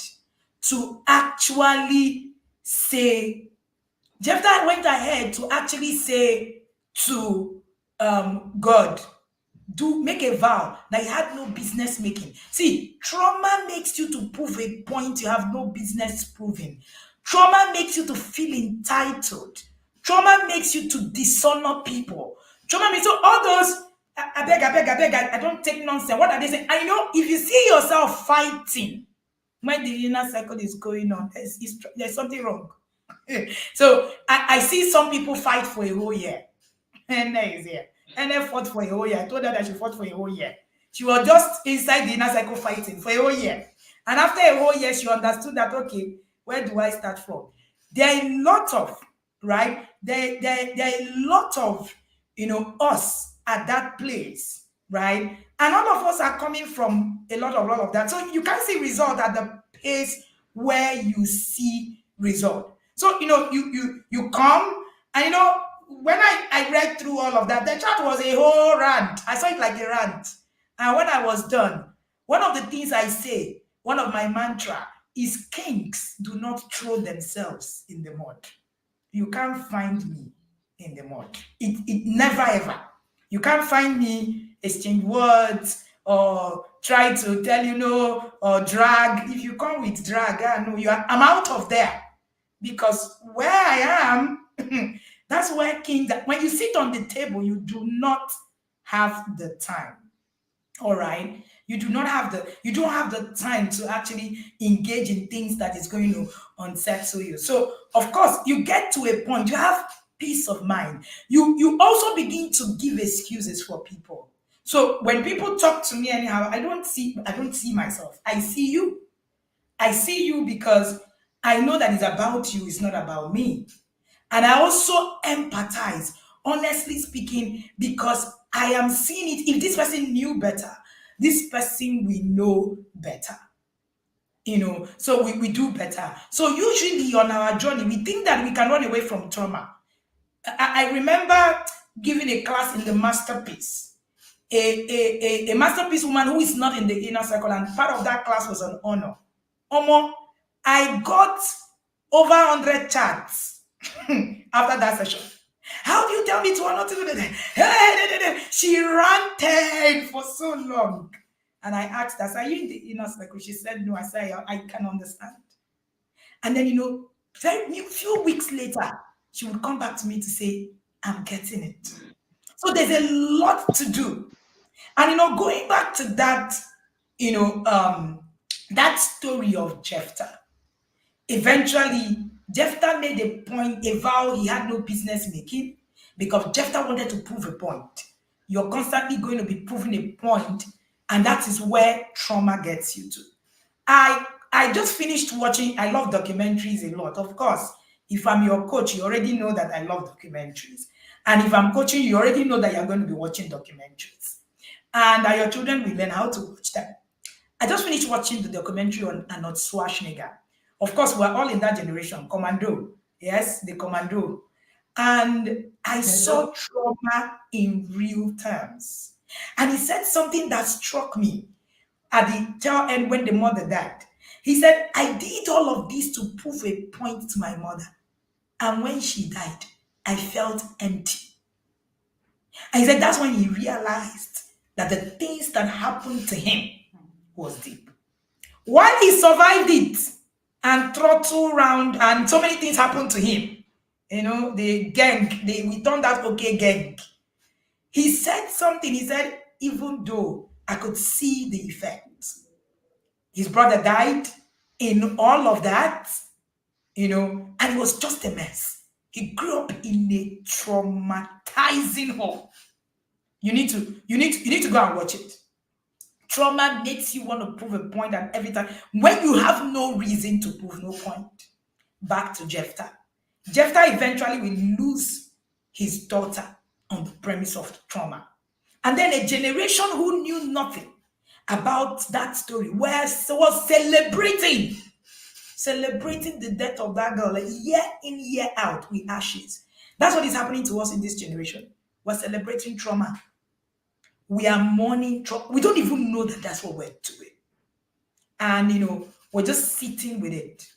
to actually say, Jephthah went ahead to actually say to God, do make a vow that you had no business making. See, trauma makes you to prove a point you have no business proving. Trauma makes you to feel entitled. Trauma makes you to dishonor people. Trauma makes so all those I don't take nonsense. What are they saying? I know if you see yourself fighting when the inner circle is going on, there's something wrong. So I see some people fight for a whole year. Hannah is here. Hannah fought for a whole year. I told her that she fought for a whole year. She was just inside the inner cycle fighting for a whole year. And after a whole year, she understood that, okay, where do I start from? There are a lot of, right? There are a lot of, us at that place, right? And all of us are coming from a lot of that. So you can't see result at the pace where you see result. So, you come and, when I read through all of that, the chat was a whole rant. I saw it like a rant. And when I was done, one of the things I say, one of my mantra is kings do not throw themselves in the mud. You can't find me in the mud. It never ever. You can't find me exchange words or try to tell you no or drag. If you come with drag, no, I'm out of there because where I am, That's where kings, when you sit on the table, you do not have the time. All right. You don't have the time to actually engage in things that is going to unsettle you. So of course you get to a point, you have peace of mind. You also begin to give excuses for people. So when people talk to me anyhow, I don't see myself. I see you. I see you because I know that it's about you, it's not about me. And I also empathize, honestly speaking, because I am seeing it. If this person knew better, this person will know better. So we do better. So usually on our journey, we think that we can run away from trauma. I remember giving a class in the masterpiece. A masterpiece woman who is not in the inner circle, and part of that class was on honor. Omo, I got over 100 chats after that session. How do you tell me to honor to do that? She ranted for so long. And I asked her, are you in the inner circle? She said, no. I said, I can understand. And then, very few weeks later, she would come back to me to say, I'm getting it. So there's a lot to do. And going back to that, you know, um, that story of Jephthah. Eventually, Jephthah made a point, a vow he had no business making, because Jephthah wanted to prove a point. You're constantly going to be proving a point, and that is where trauma gets you to. I just finished watching. I love documentaries a lot. Of course, if I'm your coach, you already know that I love documentaries. And if I'm coaching, you already know that you're going to be watching documentaries. And that your children will learn how to watch them. I just finished watching the documentary on Arnold Schwarzenegger. Of course, we're all in that generation, Commando. Yes, the Commando. And I saw Hello. trauma in real terms. And he said something that struck me at the tail end when the mother died. He said, I did all of this to prove a point to my mother. And when she died, I felt empty. And he said that's when he realized that the things that happened to him was deep. While he survived it and throttle round and so many things happened to him, the gang, we turned out okay gang. He said something. He said, even though I could see the effects, his brother died in all of that, and it was just a mess. He grew up in a traumatizing home. You need to go and watch it. Trauma makes you want to prove a point, and every time when you have no reason to prove no point. Back to Jephthah. Jephthah eventually will lose his daughter on the premise of trauma. And then a generation who knew nothing about that story was celebrating the death of that girl, like year in, year out with ashes. That's what is happening to us in this generation. We're celebrating trauma. We are mourning trauma. We don't even know that that's what we're doing. And, we're just sitting with it.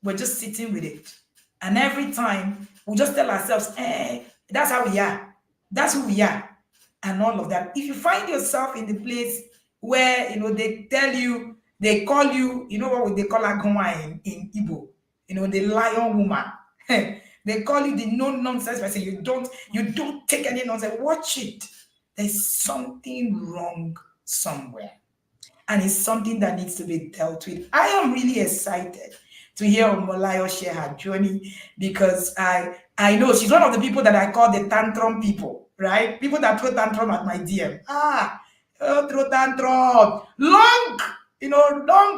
We're just sitting with it. And every time we just tell ourselves, that's how we are. That's who we are. And all of that. If you find yourself in the place where, they tell you, they call you, what would they call Agoma in Igbo? The lion woman. They call you the no-nonsense person. You don't take any nonsense. Watch it. There's something wrong somewhere. And it's something that needs to be dealt with. I am really excited to hear Omolayo share her journey, because I know she's one of the people that I call the tantrum people, right? People that throw tantrum at my DM. Throw tantrum. Long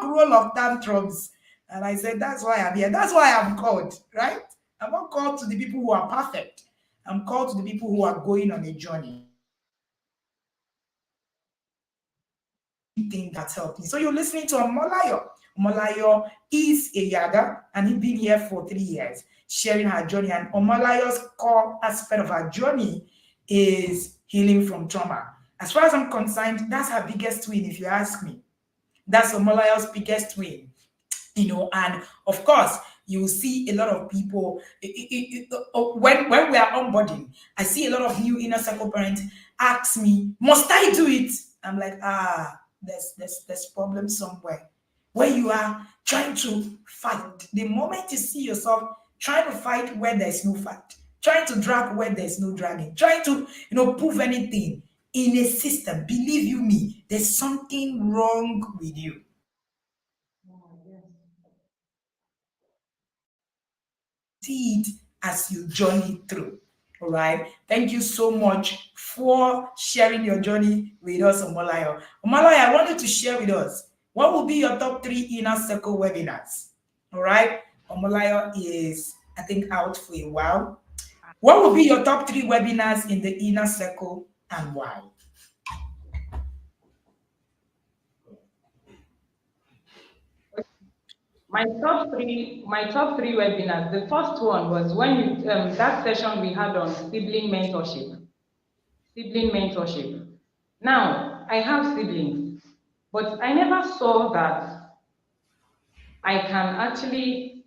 roll of tantrums. And I said, that's why I'm here. That's why I'm called, right? I'm not called to the people who are perfect. I'm called to the people who are going on a journey. Thing that's helped me. So you're listening to Omolayo. Omolayo is a Yaga, and he's been here for 3 years, sharing her journey. And Omolayo's core aspect of her journey is healing from trauma. As far as I'm concerned, that's her biggest win, if you ask me. That's Omolayo's biggest win. And of course, you will see a lot of people when we are onboarding. I see a lot of new inner circle parents ask me, "Must I do it?" I'm like, there's problem somewhere where you are trying to fight. The moment you see yourself trying to fight where there's no fight, trying to drag where there's no dragging, trying to, prove anything in a system. Believe you me, there's something wrong with you. Oh, yes. See it as you journey through. All right. Thank you so much for sharing your journey with us, Omolayo. Omolayo, I want you to share with us what will be your top three inner circle webinars. All right. Omolayo is, I think, out for a while. What will be your top three webinars in the inner circle and why? My top three webinars. The first one was when that session we had on sibling mentorship. Sibling mentorship. Now, I have siblings, but I never saw that I can actually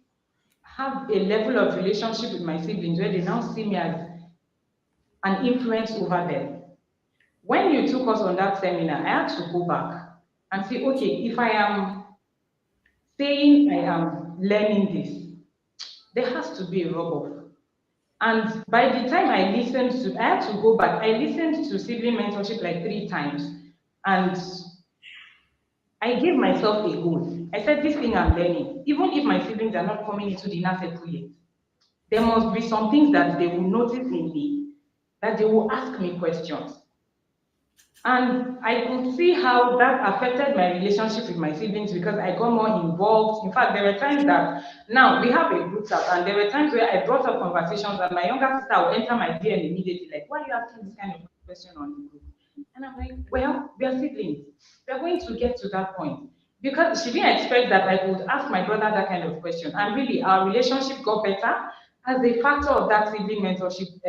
have a level of relationship with my siblings where they now see me as an influence over them. When you took us on that seminar, I had to go back and say, okay, if I am saying I am learning this, there has to be a rub off. And by the time I had to go back, I listened to sibling mentorship like 3 times. And I gave myself a goal. I said, this thing I'm learning, even if my siblings are not coming into the inner circle yet, there must be some things that they will notice in me, that they will ask me questions. And I could see how that affected my relationship with my siblings because I got more involved. In fact, there were times that now we have a group chat, and there were times where I brought up conversations, and my younger sister would enter my DM immediately, like, why are you asking this kind of question on the group? And I'm like, well, we are siblings. We are going to get to that point. Because she didn't expect that I would ask my brother that kind of question. And really, our relationship got better as a factor of that sibling mentorship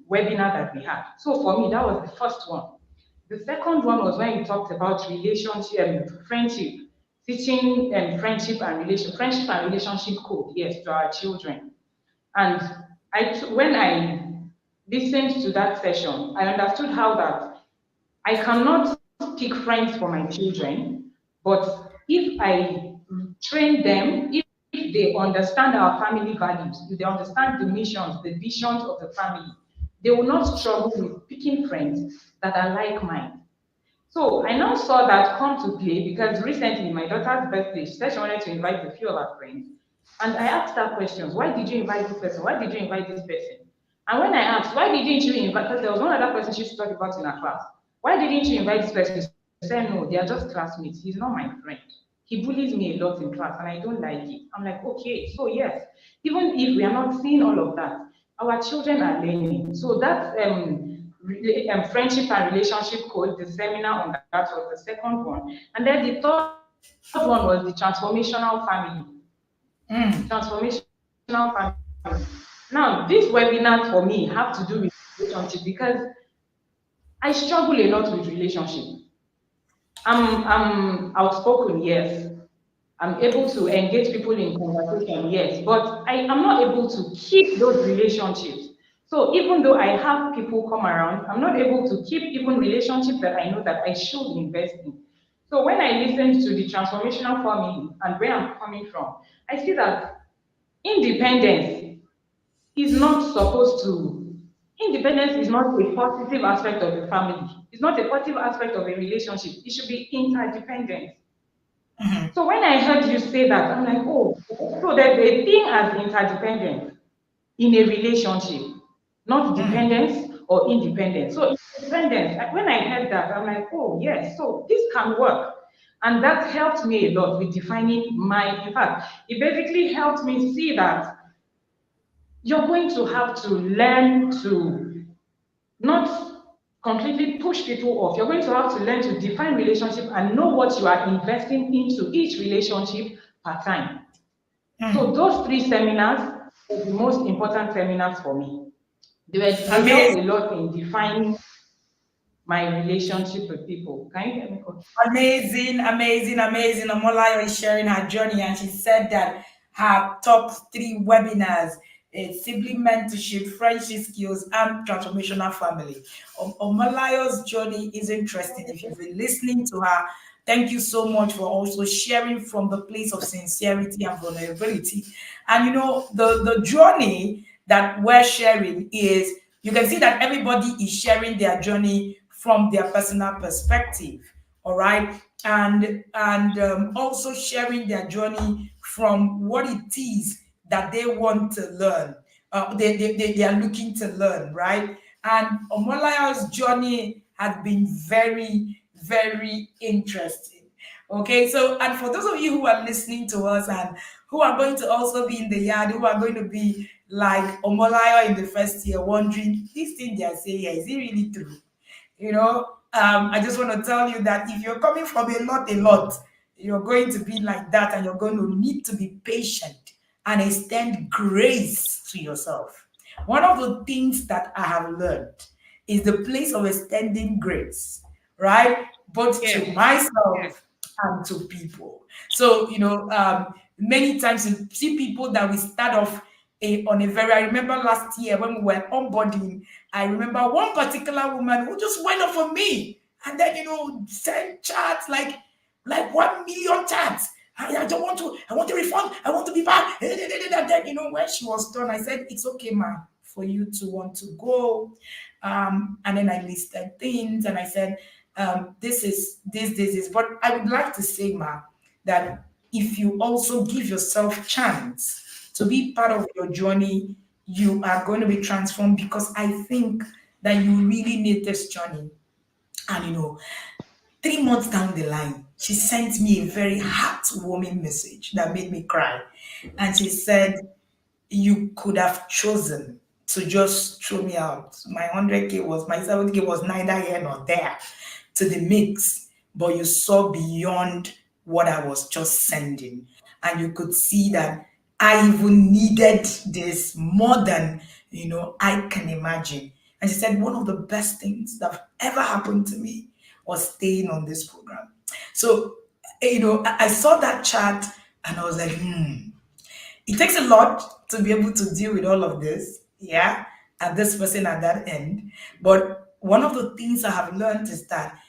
webinar that we had. So for me, that was the first one. The second one was when you talked about relationship, friendship, teaching friendship and relationship code, yes, to our children. And when I listened to that session, I understood how that I cannot pick friends for my children, but if I train them, if they understand our family values, if they understand the missions, the visions of the family, they will not struggle with picking friends that are like mine. So I now saw that come to play because recently my daughter's birthday, she said she wanted to invite a few of her friends. And I asked her questions. Why did you invite this person? Why did you invite this person? And when I asked, why didn't you invite, because there was one other person she used to talk about in her class. Why didn't you invite this person? She said, no, they are just classmates. He's not my friend. He bullies me a lot in class and I don't like it. I'm like, okay, so yes, even if we are not seeing all of that, our children are learning. So that's friendship and relationship code, the seminar on that was the second one. And then the third one was the transformational family. Mm. Transformational family. Now, this webinar for me have to do with relationship because I struggle a lot with relationship. I'm outspoken, yes. I'm able to engage people in conversation, yes, but I am not able to keep those relationships. So even though I have people come around, I'm not able to keep even relationships that I know that I should invest in. So when I listen to the transformational family and where I'm coming from, I see that independence is not supposed to, independence is not a positive aspect of a family. It's not a positive aspect of a relationship. It should be interdependent. Mhm. So when I heard you say that, I'm like, oh, so there's a thing as interdependence in a relationship, not Mm. dependence or independence. So independence, when I heard that, I'm like, oh, yes, so this can work. And that helped me a lot with defining in fact, it basically helped me see that you're going to have to learn to not completely push people off. You're going to have to learn to define relationship and know what you are investing into each relationship per time. So Mm. those 3 seminars were the most important seminars for me. They helped Amazing. a lot in defining my relationship with people. Can you hear me, Coach? Amazing, amazing, amazing. Omolayo is sharing her journey, and she said that her top three webinars is sibling mentorship, friendship skills, and transformational family. Omolayo's journey is interesting. If you've been listening to her, thank you so much for also sharing from the place of sincerity and vulnerability. And the journey that we're sharing is you can see that everybody is sharing their journey from their personal perspective, all right, and also sharing their journey from what it is that they want to learn, they are looking to learn, right? And Omolayo's journey has been very, very interesting. Okay, so and for those of you who are listening to us and who are going to also be in the yard, who are going to be like Omolayo in the first year, wondering this thing they are saying here, is it really true? I just want to tell you that if you're coming from a lot, you're going to be like that, and you're going to need to be patient and extend grace to yourself. One of the things that I have learned is the place of extending grace, right? Both to Yes. myself and to people. So, many times you see people that we start off on a very, I remember last year when we were onboarding, I remember one particular woman who just went up for me and then, sent chats like 1 million chats. I don't want to, I want to refund, I want to be back. And then, when she was done, I said, it's okay, ma, for you to want to go. And then I listed things and I said, this is this is. But I would like to say, ma, that if you also give yourself chance to be part of your journey, you are going to be transformed because I think that you really need this journey. And 3 months down the line, she sent me a very heartwarming message that made me cry. And she said, you could have chosen to just throw me out. My 70K was neither here nor there to the mix, but you saw beyond what I was just sending. And you could see that I even needed this more than I can imagine. And she said one of the best things that have ever happened to me was staying on this program. So, I saw that chat and I was like, it takes a lot to be able to deal with all of this, yeah, and this person at that end. But one of the things I have learned is that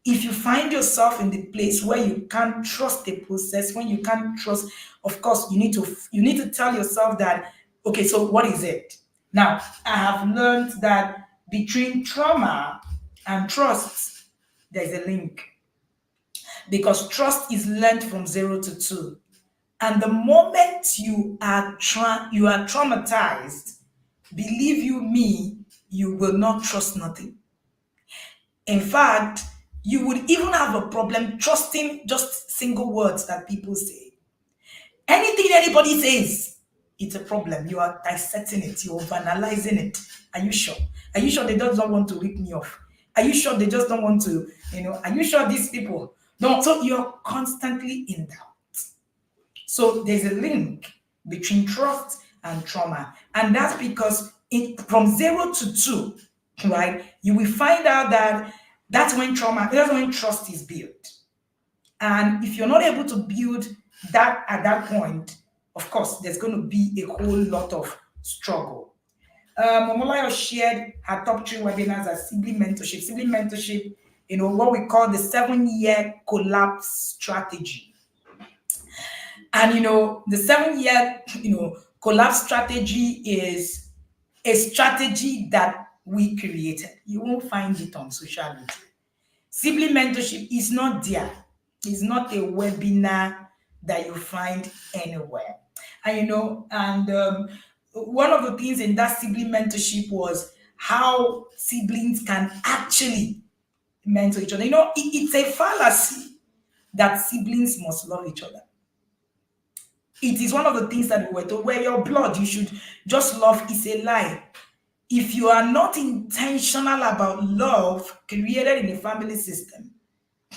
if you find yourself in the place where you can't trust the process, when you can't trust, of course, you need to tell yourself that, okay, so what is it? Now, I have learned that between trauma and trust, there's a link because trust is learned from 0 to 2. And the moment you are traumatized, believe you me, you will not trust nothing. In fact, you would even have a problem trusting just single words that people say. Anything anybody says, it's a problem. You are dissecting it, you're analyzing it. Are you sure? Are you sure they just don't want to rip me off? Are you sure they just don't want to, are you sure these people don't? So you're constantly in doubt. So there's a link between trust and trauma. And that's because from 0 to 2, right, you will find out that that's when trust is built. And if you're not able to build that at that point, of course, there's going to be a whole lot of struggle. Omolayo shared her top 3 webinars as sibling mentorship. Sibling mentorship, what we call the 7-year collapse strategy. And the 7-year collapse strategy is a strategy that we created. You won't find it on social media. Sibling mentorship is not there. It's not a webinar that you find anywhere. And one of the things in that sibling mentorship was how siblings can actually mentor each other. It's a fallacy that siblings must love each other. It is one of the things that we were told, where your blood, you should just love, is a lie. If you are not intentional about love created in a family system,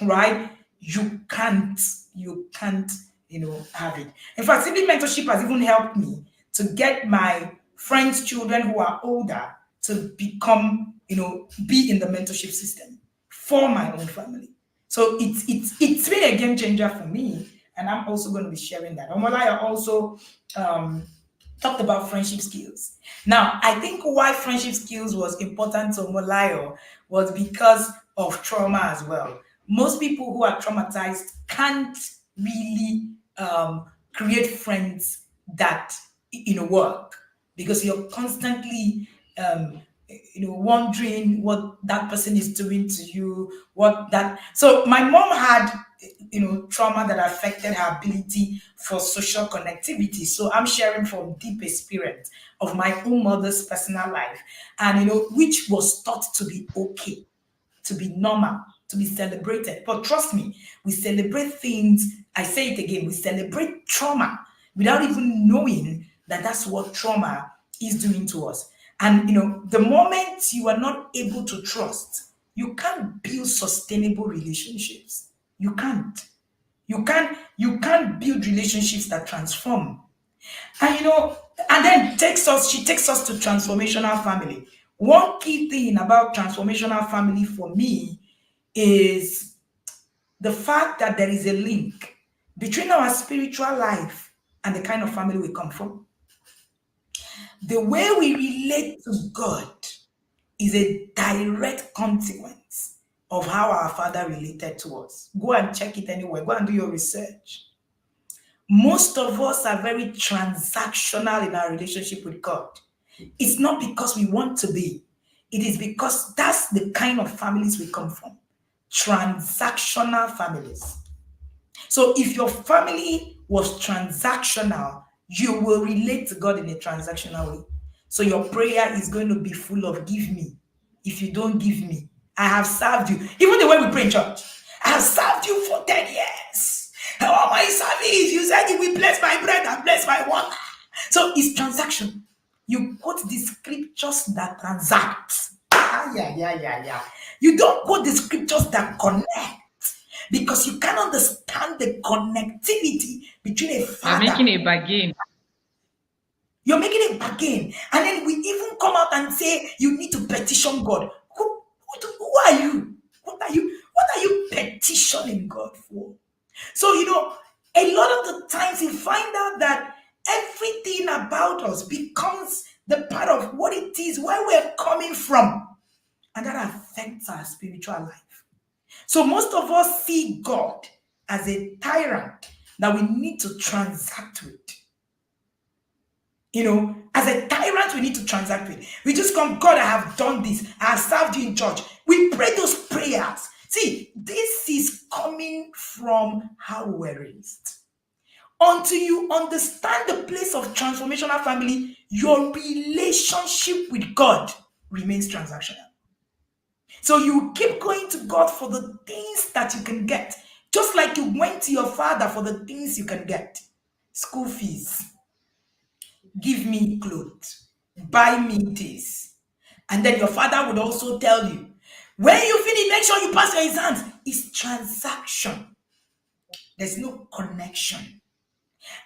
right, you can't have it. In fact, sibling mentorship has even helped me to get my friends' children who are older to become, be in the mentorship system for my own family. So it's been a game changer for me, and I'm also going to be sharing that. Omolaya also talked about friendship skills. Now, I think why friendship skills was important to Omolayo was because of trauma as well. Most people who are traumatized can't really create friends that work because you're constantly wondering what that person is doing to you, what that. So my mom had trauma that affected her ability for social connectivity. So I'm sharing from deep experience of my own mother's personal life, and which was thought to be okay, to be normal, to be celebrated. But trust me, we celebrate things, I say it again, we celebrate trauma without even knowing that that's what trauma is doing to us. And the moment you are not able to trust, you can't build sustainable relationships. You can't. You can't build relationships that transform. And and then she takes us to transformational family. One key thing about transformational family for me is the fact that there is a link between our spiritual life and the kind of family we come from. The way we relate to God is a direct consequence of how our Father related to us. Go and check it anywhere. Go and do your research. Most of us are very transactional in our relationship with God. It's not because we want to be, it is because that's the kind of families we come from. Transactional families. So if your family was transactional, you will relate to God in a transactional way. So your prayer is going to be full of give me. If you don't give me, I have served you. Even the way we pray in church, I have served you for 10 years. All my service, you said you will bless my bread and bless my water. So it's transaction. You quote the scriptures that transact. Yeah. You don't quote the scriptures that connect, because you can't understand the connectivity between a You're father. making a bargain. You're making a bargain. And then we even come out and say you need to petition God. Who are you? What are you petitioning God for? So, a lot of the times you find out that everything about us becomes the part of what it is, where we're coming from. And that affects our spiritual life. So most of us see God as a tyrant that we need to transact with. As a tyrant, we need to transact with. We just come, God, I have done this. I have served you in church. We pray those prayers. See, this is coming from how we were raised. Until you understand the place of transformational family, your relationship with God remains transactional. So you keep going to God for the things that you can get, just like you went to your father for the things you can get. School fees, give me clothes, buy me this. And then your father would also tell you, when you finish, make sure you pass your exams. It's transaction. There's no connection.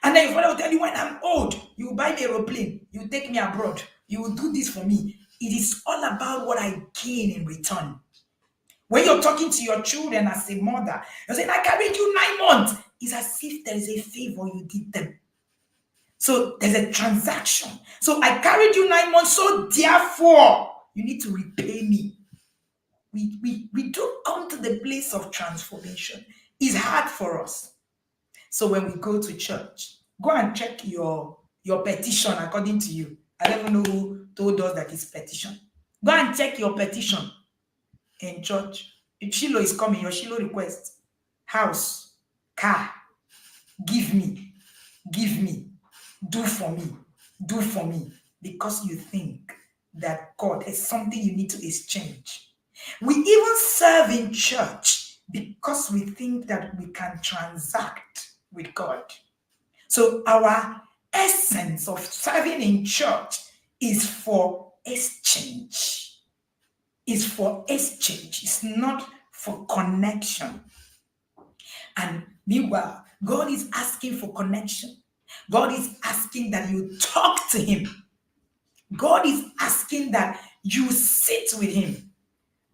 And then your father will tell you, when I'm old, you will buy me an aeroplane, you will take me abroad, you will do this for me. It is all about what I gain in return. When you're talking to your children as a mother, you're saying, I carried you 9 months. It's as if there is a favor you did them. So there's a transaction. So I carried you 9 months, so therefore you need to repay me. We do come to the place of transformation. It's hard for us. So when we go to church, go and check your petition according to you. I don't even know who told us that it's petition. Go and check your petition in church. If Shiloh is coming, your Shiloh request, house, car, give me, do for me, because you think that God is something you need to exchange. We even serve in church because we think that we can transact with God. So our essence of serving in church is for exchange. Is for exchange. It's not for connection. And meanwhile, God is asking for connection. God is asking that you talk to him. God is asking that you sit with him.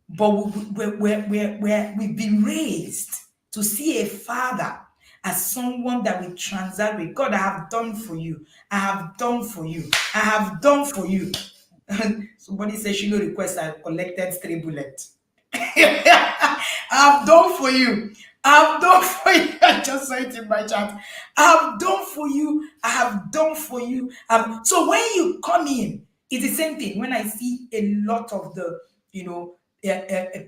But we've been raised to see a father as someone that we transact with. God, I have done for you. I have done for you. I have done for you. Somebody says she no request, I collected 3 bullets. I have done for you. I've done for you. I just saw it in my chat. I've done for you. I have done for you. So when you come in, it's the same thing. When I see a lot of the,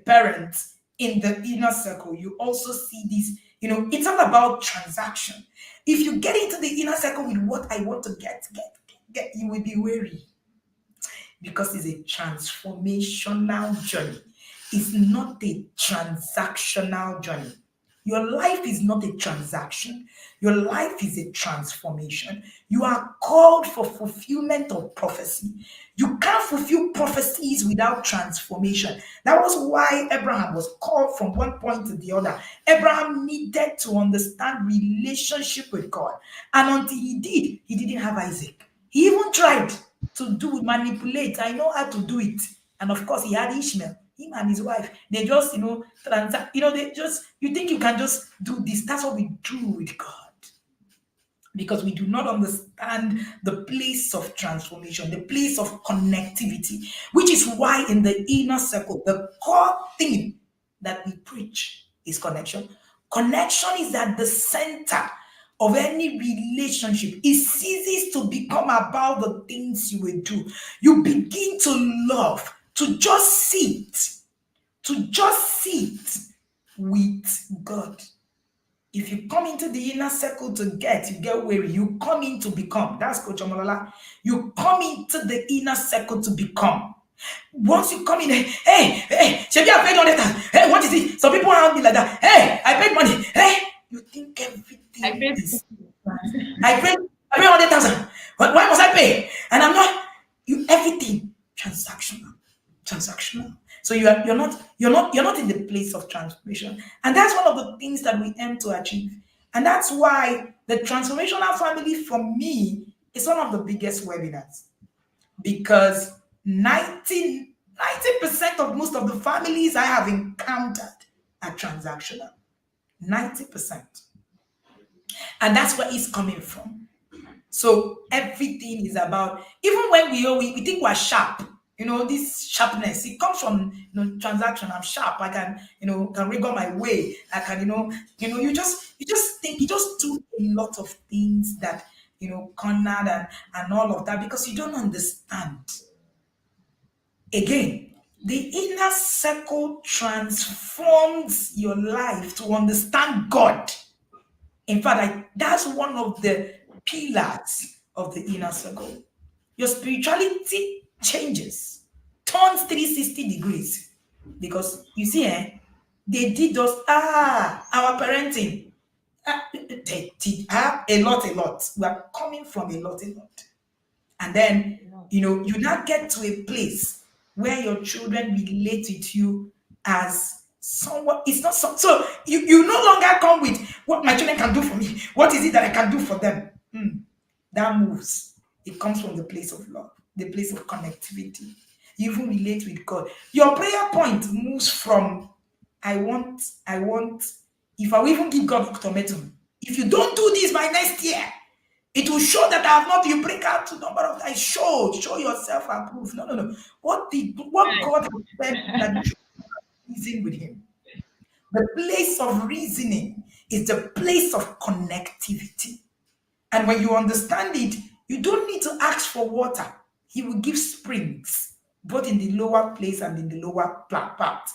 parents in the inner circle, you also see this. It's all about transaction. If you get into the inner circle with what I want to get, you will be weary because it's a transformational journey. It's not a transactional journey. Your life is not a transaction. Your life is a transformation. You are called for fulfillment of prophecy. You can't fulfill prophecies without transformation. That was why Abraham was called from one point to the other. Abraham needed to understand relationship with God. And until he did, he didn't have Isaac. He even tried to do manipulate. I know how to do it. And of course, he had Ishmael. Him and his wife, they just, transact. They just, you think you can just do this. That's what we do with God. Because we do not understand the place of transformation, the place of connectivity, which is why in the inner circle, the core thing that we preach is connection. Connection is at the center of any relationship. It ceases to become about the things you will do. You begin to love, to just sit with God. If you come into the inner circle you get weary. You come in to become. That's Coach Omolola. You come into the inner circle to become. Once you come in, hey, Shebi, I paid 100,000. Hey, what is it? Some people around me like that. Hey, I paid money. Hey, you think I everything paid is. I paid 100,000. Why must I pay? And I'm not. You everything transactional. So you're not in the place of transformation, and that's one of the things that we aim to achieve, and that's why the transformational family for me is one of the biggest webinars because 90% of most of the families I have encountered are transactional. 90%, and that's where it's coming from. So everything is about, even when we think we're sharp, this sharpness, it comes from transaction. I'm sharp. I can, can wriggle my way. I can, you just do a lot of things that, cornered and all of that because you don't understand. Again, the inner circle transforms your life to understand God. In fact, that's one of the pillars of the inner circle. Your spirituality changes, turns 360 degrees. Because you see, they did us, our parenting. They did a lot. We are coming from a lot. And then, you now get to a place where your children relate with you as someone. It's not so you no longer come with what my children can do for me. What is it that I can do for them? That moves. It comes from the place of love, the place of connectivity. You even relate with God. Your prayer point moves from I want, if I will even give God ultimatum. If you don't do this by next year, it will show that I have not. You break out to number of times. Show yourself approved. No. What God has said that you should reason with Him. The place of reasoning is the place of connectivity. And when you understand it, you don't need to ask for water. He will give springs, both in the lower place and in the lower part.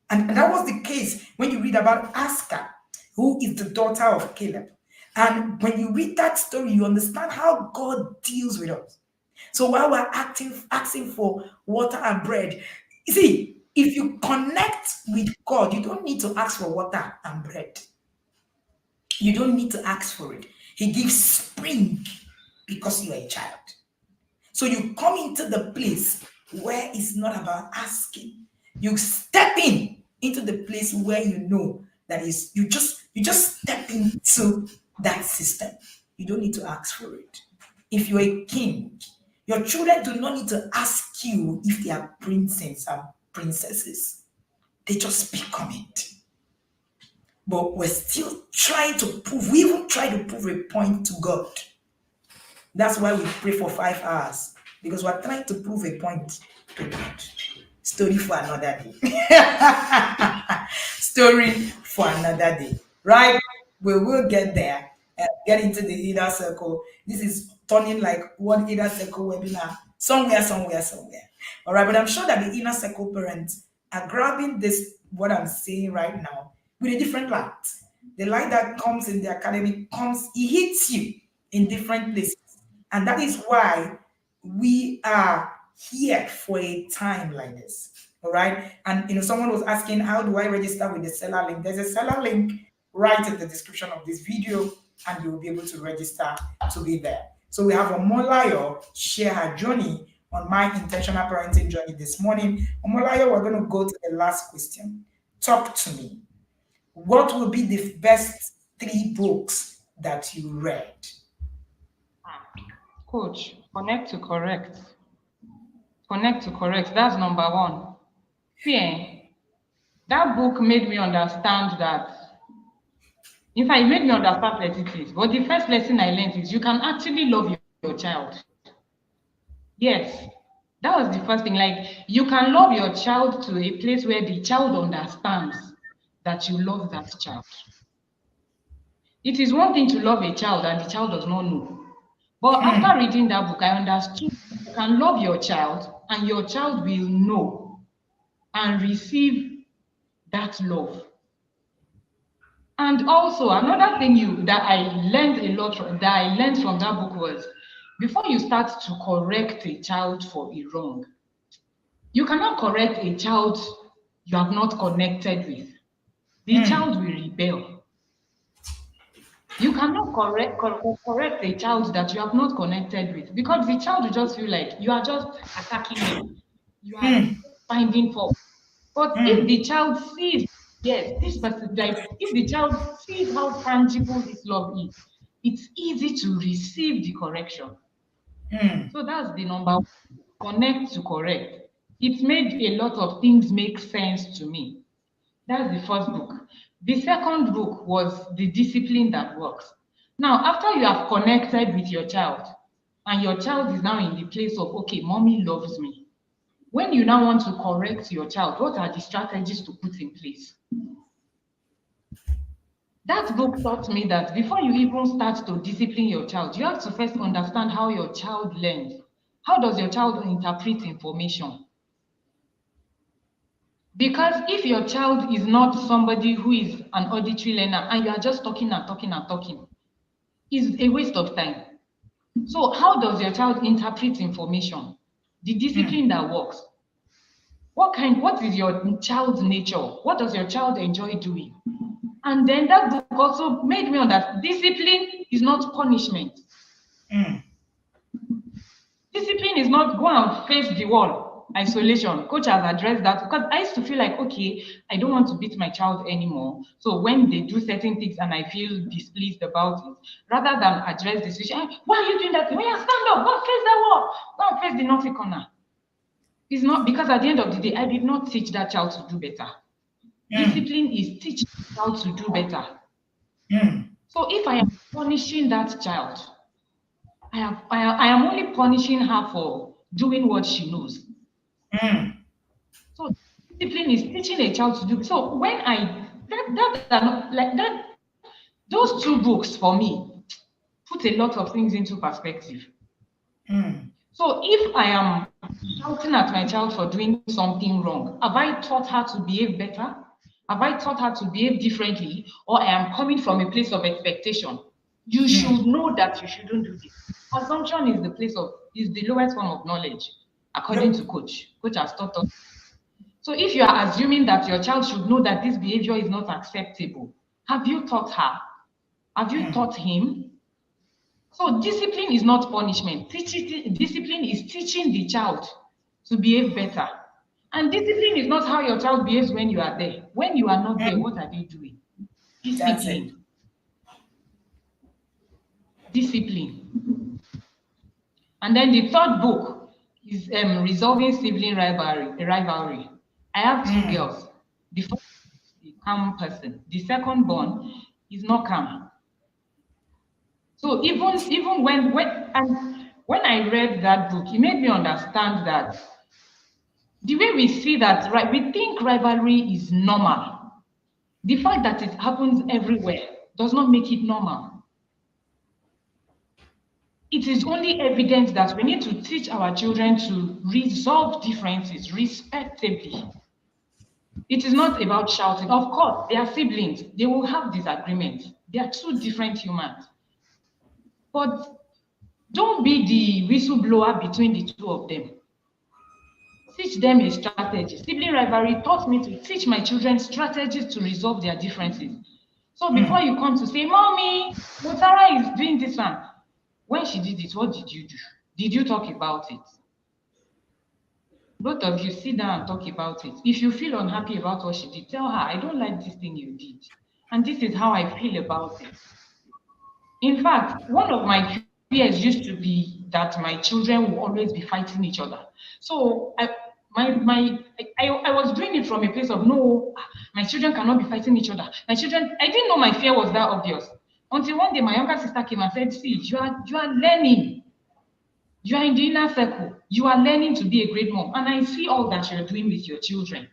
And that was the case when you read about Aska, who is the daughter of Caleb. And when you read that story, you understand how God deals with us. So while we're asking for water and bread, you see, if you connect with God, you don't need to ask for water and bread. You don't need to ask for it. He gives spring because you are a child. So you come into the place where it's not about asking. You step into the place where you know that is you just step into that system. You don't need to ask for it. If you're a king, your children do not need to ask you if they are princes and princesses. They just become it. But we're still trying to prove, we even try to prove a point to God. That's why we pray for 5 hours, because we're trying to prove a point to God. Story for another day. Story for another day. right? We will get there and get into the inner circle. This is turning like one inner circle webinar somewhere, somewhere, somewhere. All right, but I'm sure that the inner circle parents are grabbing this, what I'm saying right now, with a different light. The light that comes in the academy comes, it hits you in different places. And that is why we are here for a time like this. All right. And someone was asking, how do I register with the seller link? There's a seller link right in the description of this video, and you will be able to register to be there. So we have Omolayo share her journey on my intentional parenting journey this morning. Omolayo, we're going to go to the last question. Talk to me. What will be the best 3 books that you read? Coach, connect to correct. Connect to correct. That's number one. See, that book made me understand that, in fact, it made me understand plenty things. But the first lesson I learned is you can actually love your child. Yes, that was the first thing. Like, you can love your child to a place where the child understands that you love that child. It is one thing to love a child and the child does not know. But after reading that book, I understood you can love your child and your child will know and receive that love. And also another thing that I learned a lot from, that I learned from that book was, before you start to correct a child for a wrong, you cannot correct a child you have not connected with. The child will rebel. You cannot correct a child that you have not connected with, because the child will just feel like you are just attacking him. You are finding fault. But if the child sees, yes, this person, like, if the child sees how tangible this love is, it's easy to receive the correction. So that's the number one. Connect to correct. It made a lot of things make sense to me. That's the first book. The second book was The Discipline That Works. Now, after you have connected with your child, and your child is now in the place of, okay, mommy loves me. When you now want to correct your child, what are the strategies to put in place? That book taught me that before you even start to discipline your child, you have to first understand how your child learns. How does your child interpret information? Because if your child is not somebody who is an auditory learner and you are just talking and talking and talking, it's a waste of time. So how does your child interpret information? The discipline that works. What is your child's nature? What does your child enjoy doing? And then that book also made me understand discipline is not punishment. Discipline is not go and face the wall. Isolation. Coach has addressed that, because I used to feel like, okay, I don't want to beat my child anymore. So when they do certain things and I feel displeased about it, rather than address the situation, why are you doing that? When you stand up, go and face that wall, go and face the naughty corner. It's not, because at the end of the day, I did not teach that child to do better. Discipline is teaching the child to do better. So if I am punishing that child, I am only punishing her for doing what she knows. So discipline is teaching a child to do. So when those 2 books for me put a lot of things into perspective. So if I am shouting at my child for doing something wrong, have I taught her to behave better? Have I taught her to behave differently? Or I am coming from a place of expectation? You should know that you shouldn't do this. Assumption is the lowest form of knowledge, according to Coach. Coach has taught us. So if you are assuming that your child should know that this behavior is not acceptable, have you taught her? Have you taught him? So discipline is not punishment. Discipline is teaching the child to behave better. And discipline is not how your child behaves when you are there. When you are not there, what are they doing? Discipline. Discipline. And then the third book is Resolving Sibling Rivalry. I have 2 girls. The first is a calm person. The second born is not calm. So even when I read that book, it made me understand that the way we see that, right, we think rivalry is normal. The fact that it happens everywhere does not make it normal. It is only evidence that we need to teach our children to resolve differences respectably. It is not about shouting. Of course, they are siblings. They will have disagreements. They are two different humans. But don't be the whistleblower between the two of them. Teach them a strategy. Sibling rivalry taught me to teach my children strategies to resolve their differences. So before you come to say, Mommy, Mutara is doing this one. When she did it, what did you do? Did you talk about it? Both of you sit down and talk about it. If you feel unhappy about what she did, tell her, I don't like this thing you did. And this is how I feel about it. In fact, one of my fears used to be that my children will always be fighting each other. So I was doing it from a place of no, my children cannot be fighting each other. My children, I didn't know my fear was that obvious. Until one day my younger sister came and said, see, you are learning. You are in the inner circle. You are learning to be a great mom. And I see all that you're doing with your children.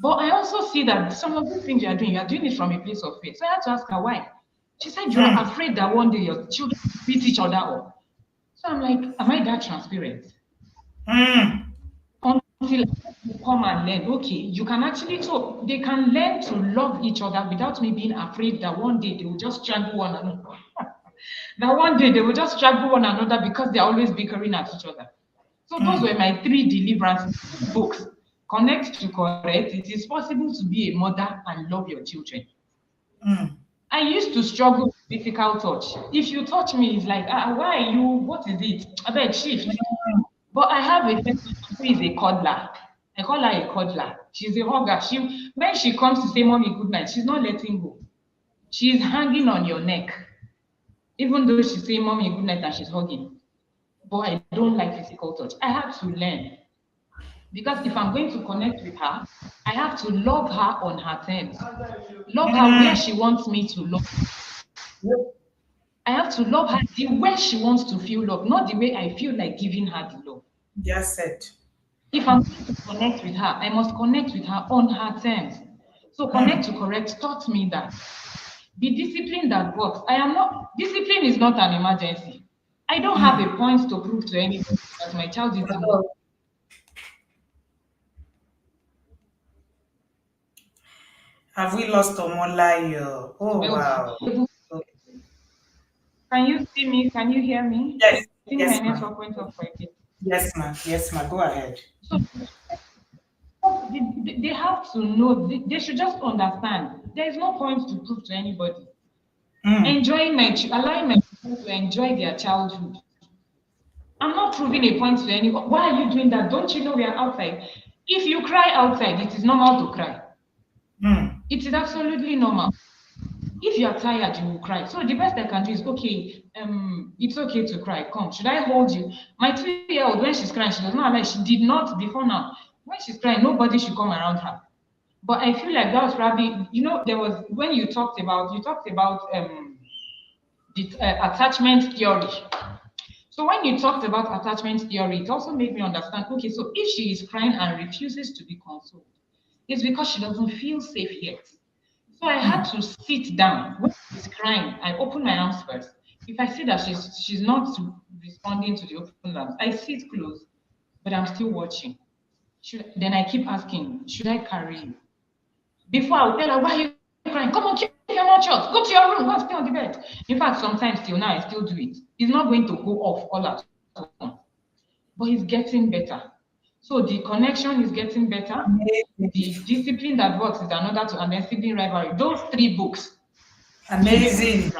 But I also see that some of the things you are doing it from a place of fear. So I had to ask her why. She said, you are afraid that one day your children will beat each other up. So I'm like, am I that transparent? Until you come and learn, okay, you can actually talk. They can learn to love each other without me being afraid that one day they will just strangle one another. That one day they will just strangle one another because they're always bickering at each other. So those were my 3 deliverance books. Connect to correct. It is possible to be a mother and love your children. I used to struggle with difficult touch. If you touch me, it's like, why are you? What is it? I beg shift. But I have a friend who is a cuddler. I call her a cuddler. She's a hugger. When she comes to say mommy good night, she's not letting go. She's hanging on your neck. Even though she's saying mommy good night and she's hugging. But I don't like physical touch. I have to learn. Because if I'm going to connect with her, I have to love her on her terms. Love her where she wants me to love her. I have to love her the way she wants to feel love, not the way I feel like giving her the love. Just said. If I'm going to connect with her, I must connect with her on her terms. So connect to correct taught me that. Be disciplined at works. Discipline is not an emergency. I don't have a point to prove to anybody that my child is doing. Have we lost Omolayo? Oh, wow. Can you see me? Can you hear me? Yes, I think yes, my ma'am. network went off for a bit. Yes, ma'am. Yes, ma'am. Go ahead. So they have to know, they should just understand. There is no point to prove to anybody. Allowing my children to enjoy their childhood. I'm not proving a point to anyone. Why are you doing that? Don't you know we are outside? If you cry outside, it is normal to cry. It is absolutely normal. If you are tired, you will cry. So the best I can do is, okay, it's okay to cry. Come, should I hold you? My 2-year-old, when she's crying, she does not like, she did not before now. When she's crying, nobody should come around her. But I feel like that was probably, there was, when you talked about the attachment theory. So when you talked about attachment theory, it also made me understand, okay, so if she is crying and refuses to be consoled, it's because she doesn't feel safe yet. So I had to sit down. When she's crying, I open my arms first. If I see that she's not responding to the open arms, I sit close, but I'm still watching. Then I keep asking, should I carry you? Before I would tell her, why are you crying? Come on, keep your mouth shut. Go to your room. Go and stay on the bed. In fact, sometimes till now, I still do it. It's not going to go off all at once, but it's getting better. So the connection is getting better. The discipline that works is another two, and then sibling rivalry. Those 3 books. Amazing.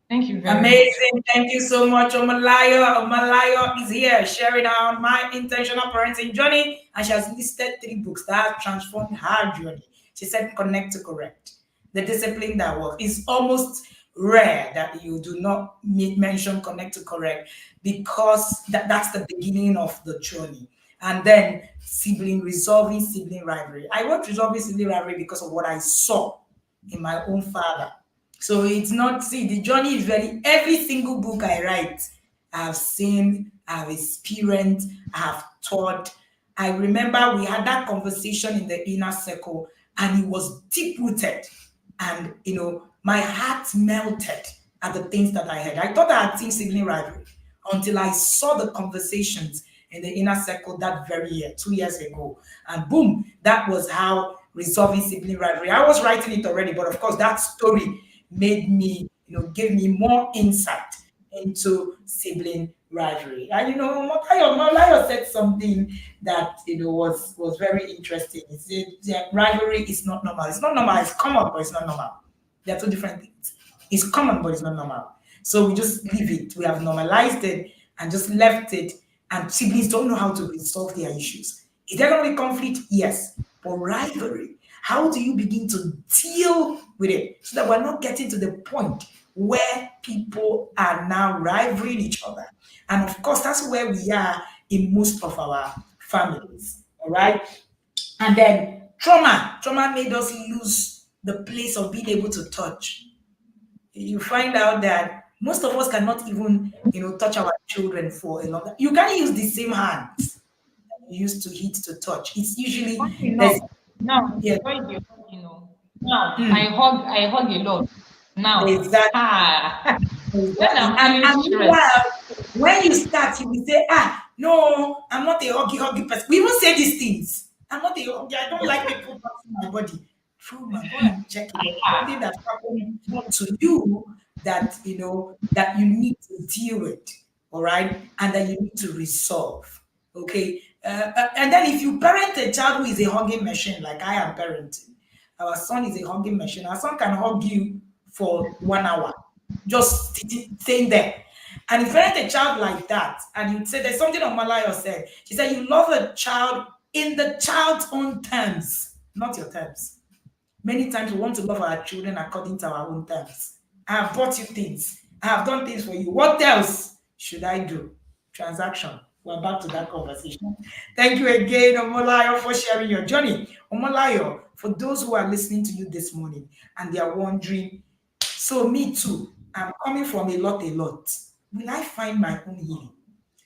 Thank you very Amazing. much. Thank you so much, Omolayo. Omolayo is here sharing on my intentional parenting journey, and she has listed 3 books that have transformed her journey. She said, connect to correct. The discipline that works. It's almost rare that you do not mention connect to correct because that's the beginning of the journey. And then resolving sibling rivalry. I wrote resolving sibling rivalry because of what I saw in my own father. So it's not, the journey is every single book I write, I have seen, I have experienced, I have taught. I remember we had that conversation in the inner circle, and it was deep rooted. And my heart melted at the things that I heard. I thought I had seen sibling rivalry until I saw the conversations in the inner circle that very year, 2 years ago. And boom, that was how resolving sibling rivalry. I was writing it already, but of course, that story made me, gave me more insight into sibling rivalry. And Omolayo said something that was very interesting. He said rivalry is not normal. It's not normal. It's common, but it's not normal. They're two different things. It's common, but it's not normal. So we just leave it. We have normalized it and just left it. And siblings don't know how to resolve their issues. Is there going to be conflict? Yes. But rivalry, how do you begin to deal with it so that we're not getting to the point where people are now rivaling each other? And of course, that's where we are in most of our families. All right. And then trauma made us lose the place of being able to touch. You find out that most of us cannot even, touch our children for a long time. You can't use the same hands you used to hit to touch. It's usually Funny there's enough, now yeah, why you now I hug a lot. Now, exactly. when Exactly. I'm And feeling stressed, meanwhile, when you start, you will say, no, I'm not a huggy person. We even say these things. I'm not a huggy. I don't like people touching my body. Trauma, go and check it. Something that happened to you that that you need to deal with, all right, and that you need to resolve. Okay. And then if you parent a child who is a hugging machine, like I am parenting, our son is a hugging machine. Our son can hug you for 1 hour just staying there. And if you parent a child like that, and you'd say there's something Omolayo said. She said you love a child in the child's own terms, not your terms. Many times we want to love our children according to our own terms. I have bought you things. I have done things for you. What else should I do? Transaction. We're back to that conversation. Thank you again, Omolayo, for sharing your journey. Omolayo, for those who are listening to you this morning and they are wondering, so me too, I'm coming from a lot. Will I find my own healing?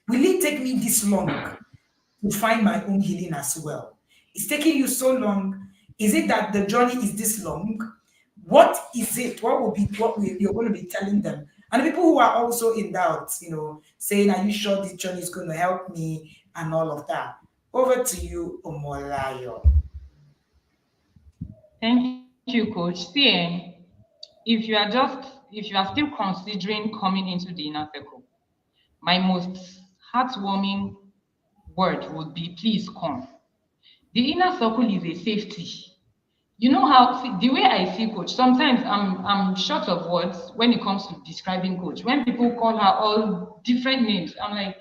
Will it take me this long to find my own healing as well? It's taking you so long. Is it that the journey is this long? What is it? What will be you're going to be telling them? And the people who are also in doubt, saying, "Are you sure this journey is going to help me?" and all of that. Over to you, Omolayo. thank you, coach. See, if you are still considering coming into the inner circle, my most heartwarming word would be please come. The inner circle is a safety. You know how the way I see coach, sometimes I'm short of words when it comes to describing coach. When people call her all different names, I'm like,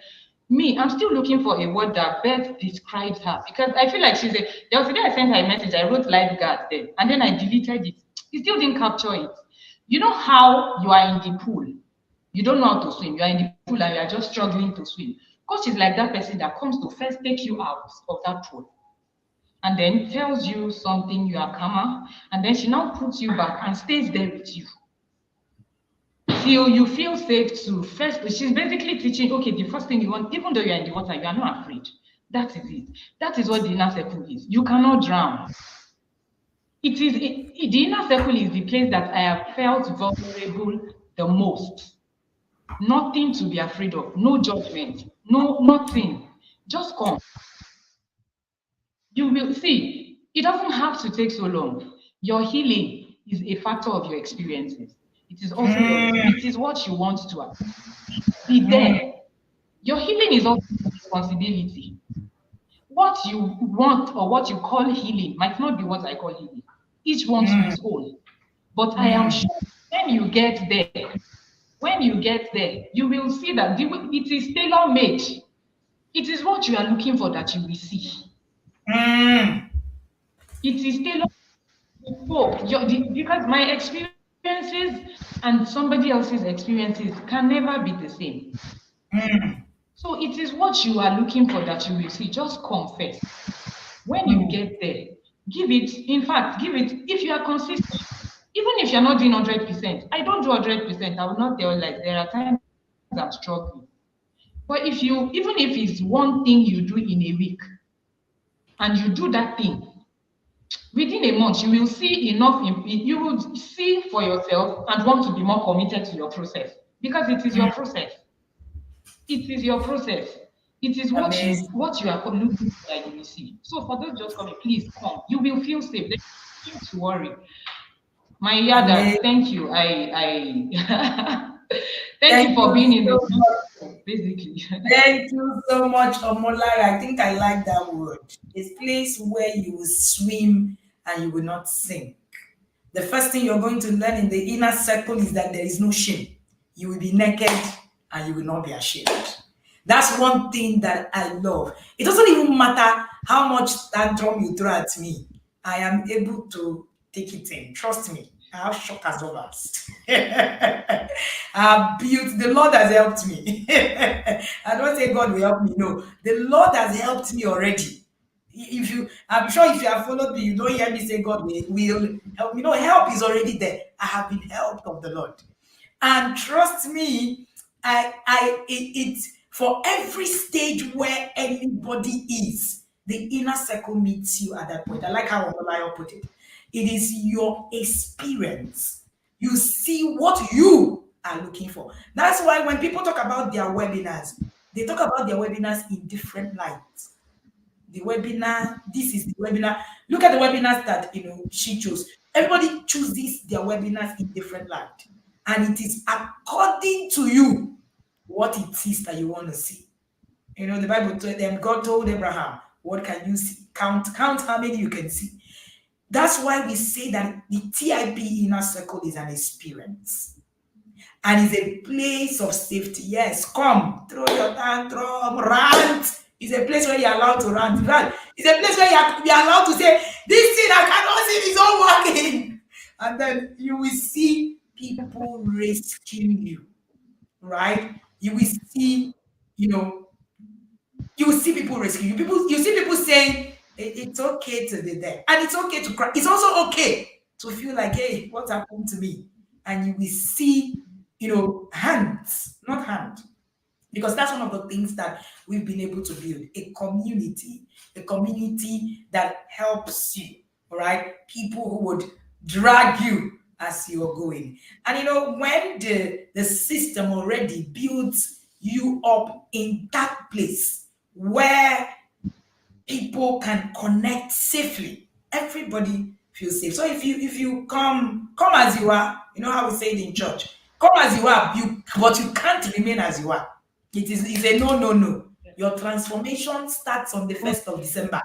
I'm still looking for a word that best describes her because I feel like there was a day I sent her a message, I wrote lifeguard there, and then I deleted it. It still didn't capture it. You know how you are in the pool, you don't know how to swim, you are in the pool and you are just struggling to swim. Coach is like that person that comes to first take you out of that pool and then tells you something, you are calmer, and then she now puts you back and stays there with you till you feel safe to first. She's basically teaching, okay, the first thing you want, even though you're in the water, you are not afraid. That is it. That is what the inner circle is. You cannot drown. The inner circle is the place that I have felt vulnerable the most. Nothing to be afraid of, no judgment, no nothing. Just come. You will see, it doesn't have to take so long. Your healing is a factor of your experiences. It is also it is what you want to be there. Your healing is also a responsibility. What you want or what you call healing might not be what I call healing. Each one to his own. But I am sure when you get there, you will see that it is tailor-made. It is what you are looking for that you will see. It is tailored because my experiences and somebody else's experiences can never be the same. So it is what you are looking for that you will see. Just confess. When you get there, give it. In fact, give it. If you are consistent, even if you're not doing 100%, I don't do 100%. I will not tell like there are times I'm struggling. But even if it's one thing you do in a week, and you do that thing, within a month, you will see enough, you will see for yourself and want to be more committed to your process because it is your process. It is your process. It is Amazing. what you are looking for that you will see. So for those just coming, please come. You will feel safe. There's nothing to worry. My yada, Amazing. thank you. I thank you Thank for you being in the so much. basically. Thank you so much, Omolayo. I think I like that word. It's a place where you will swim and you will not sink. The first thing you're going to learn in the inner circle is that there is no shame. You will be naked and you will not be ashamed. That's one thing that I love. It doesn't even matter how much tantrum you throw at me. I am able to take it in. Trust me. I have shock absorbers. I built, the Lord has helped me. I don't say God will help me. No, the Lord has helped me already. If you, I'm sure if you have followed me, you don't hear me say God will help me. No, help is already there. I have been helped of the Lord. And trust me, it's for every stage where anybody is, the inner circle meets you at that point. I like how Omolayo put it. It is your experience. You see what you are looking for. That's why when people talk about their webinars, they talk about their webinars in different lights. The webinar, this is the webinar. Look at the webinars that she chose. Everybody chooses their webinars in different light, and it is according to you what it is that you want to see. The Bible told them, God told Abraham, what can you see? Count how many you can see. That's why we say that the TIP inner circle is an experience and is a place of safety. Yes, come, throw your tantrum, rant. It's a place where you're allowed to rant. Right? It's a place where you're allowed to say, this thing I cannot see is not working. And then you will see people rescuing you, right? You will see, you know, you will see people rescue you. You see people saying it's okay to be there, and it's okay to cry. It's also okay to feel like, hey, what happened to me? And you will see, hands, not hand, because that's one of the things that we've been able to build a community that helps you. All right, people who would drag you as you're going, and when the system already builds you up in that place where people can connect safely. Everybody feels safe. So if you come as you are, you know how we say it in church. Come as you are, but you can't remain as you are. It's a no. Your transformation starts on the 1st of December.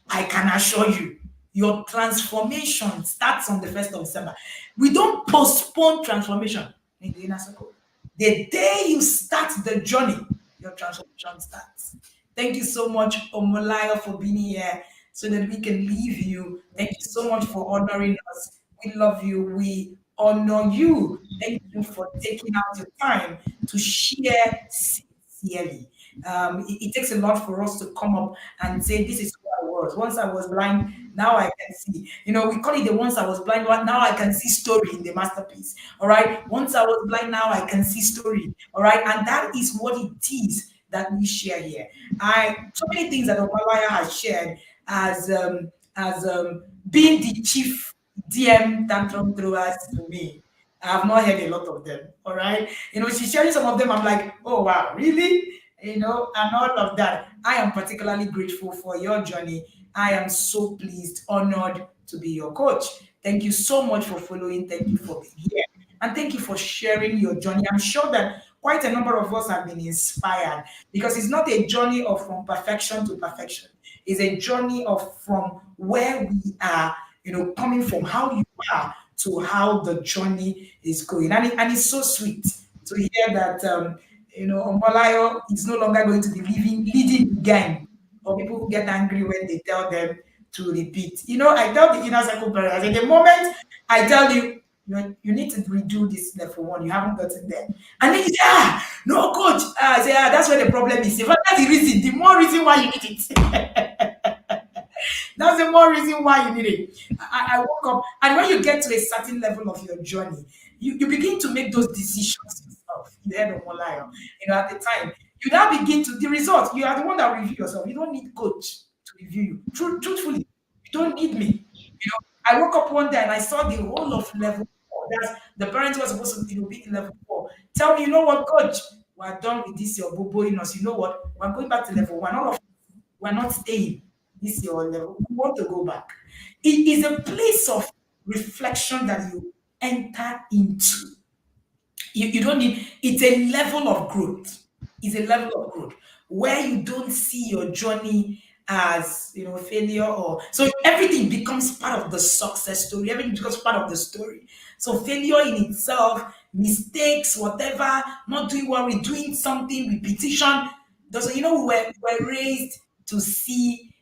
I can assure you. Your transformation starts on the 1st of December. We don't postpone transformation in the inner circle. The day you start the journey, your transformation starts. Thank you so much, Omolayo, for being here so that we can leave you. Thank you so much for honoring us. We love you. We honor you. Thank you for taking out your time to share sincerely. It takes a lot for us to come up and say, this is who I was. Once I was blind, now I can see. We call it the once I was blind, now I can see story in the masterpiece. All right. Once I was blind, now I can see story. All right. And that is what it is that we share here. So many things that Omalayo has shared as being the chief DM tantrum throwers to me. I have not heard a lot of them. All right. She's sharing some of them. I'm like, oh wow, really? And all of that. I am particularly grateful for your journey. I am so pleased, honored to be your coach. Thank you so much for following. Thank you for being here. And thank you for sharing your journey. I'm sure that quite a number of us have been inspired because it's not a journey of from perfection to perfection. It's a journey of from where we are, coming from how you are to how the journey is going. And it's so sweet to hear that, Omolayo is no longer going to be leading the gang, or people who get angry when they tell them to repeat. I tell the inner circle parents, in the moment I tell you need to redo this level one, you haven't gotten there. And then you say, no, coach. I say, that's where the problem is. If that's the reason, the more reason why you need it. That's the more reason why you need it. I woke up, and when you get to a certain level of your journey, you begin to make those decisions yourself. You heard of Omolayo. At the time, you now begin to the result. You are the one that review yourself. You don't need coach to review you. Truthfully, you don't need me. I woke up one day and I saw the whole of level four. That's the parents were supposed to be in level four. Tell me, you know what, coach? We're done with this your boboing us. You know what? We're going back to level one. All of we're not staying this your level. We want to go back. It is a place of reflection that you enter into. You don't need, it's a level of growth. It's a level of growth where you don't see your journey as failure, or so everything becomes part of the success story, everything becomes part of the story. So failure in itself, mistakes, whatever, not doing what we're doing, something, repetition, doesn't, we were raised to see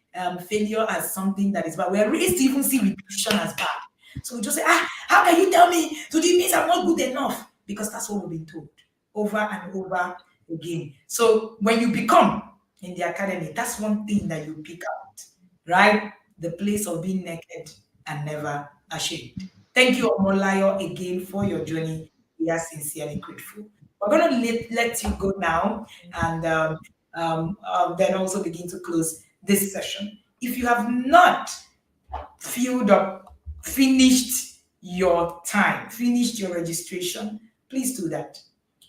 failure as something that is bad. We're raised to even see repetition as bad. So we just say, how can you tell me to do this? I'm not good enough. Because that's what we've been told over and over again. So when you become in the academy, that's one thing that you pick out, right? The place of being naked and never ashamed. Thank you, Omolayo, again for your journey. We are sincerely grateful. We're going to let you go now and then also begin to close this session. If you have not filled up, finished your time, finished your registration, please do that.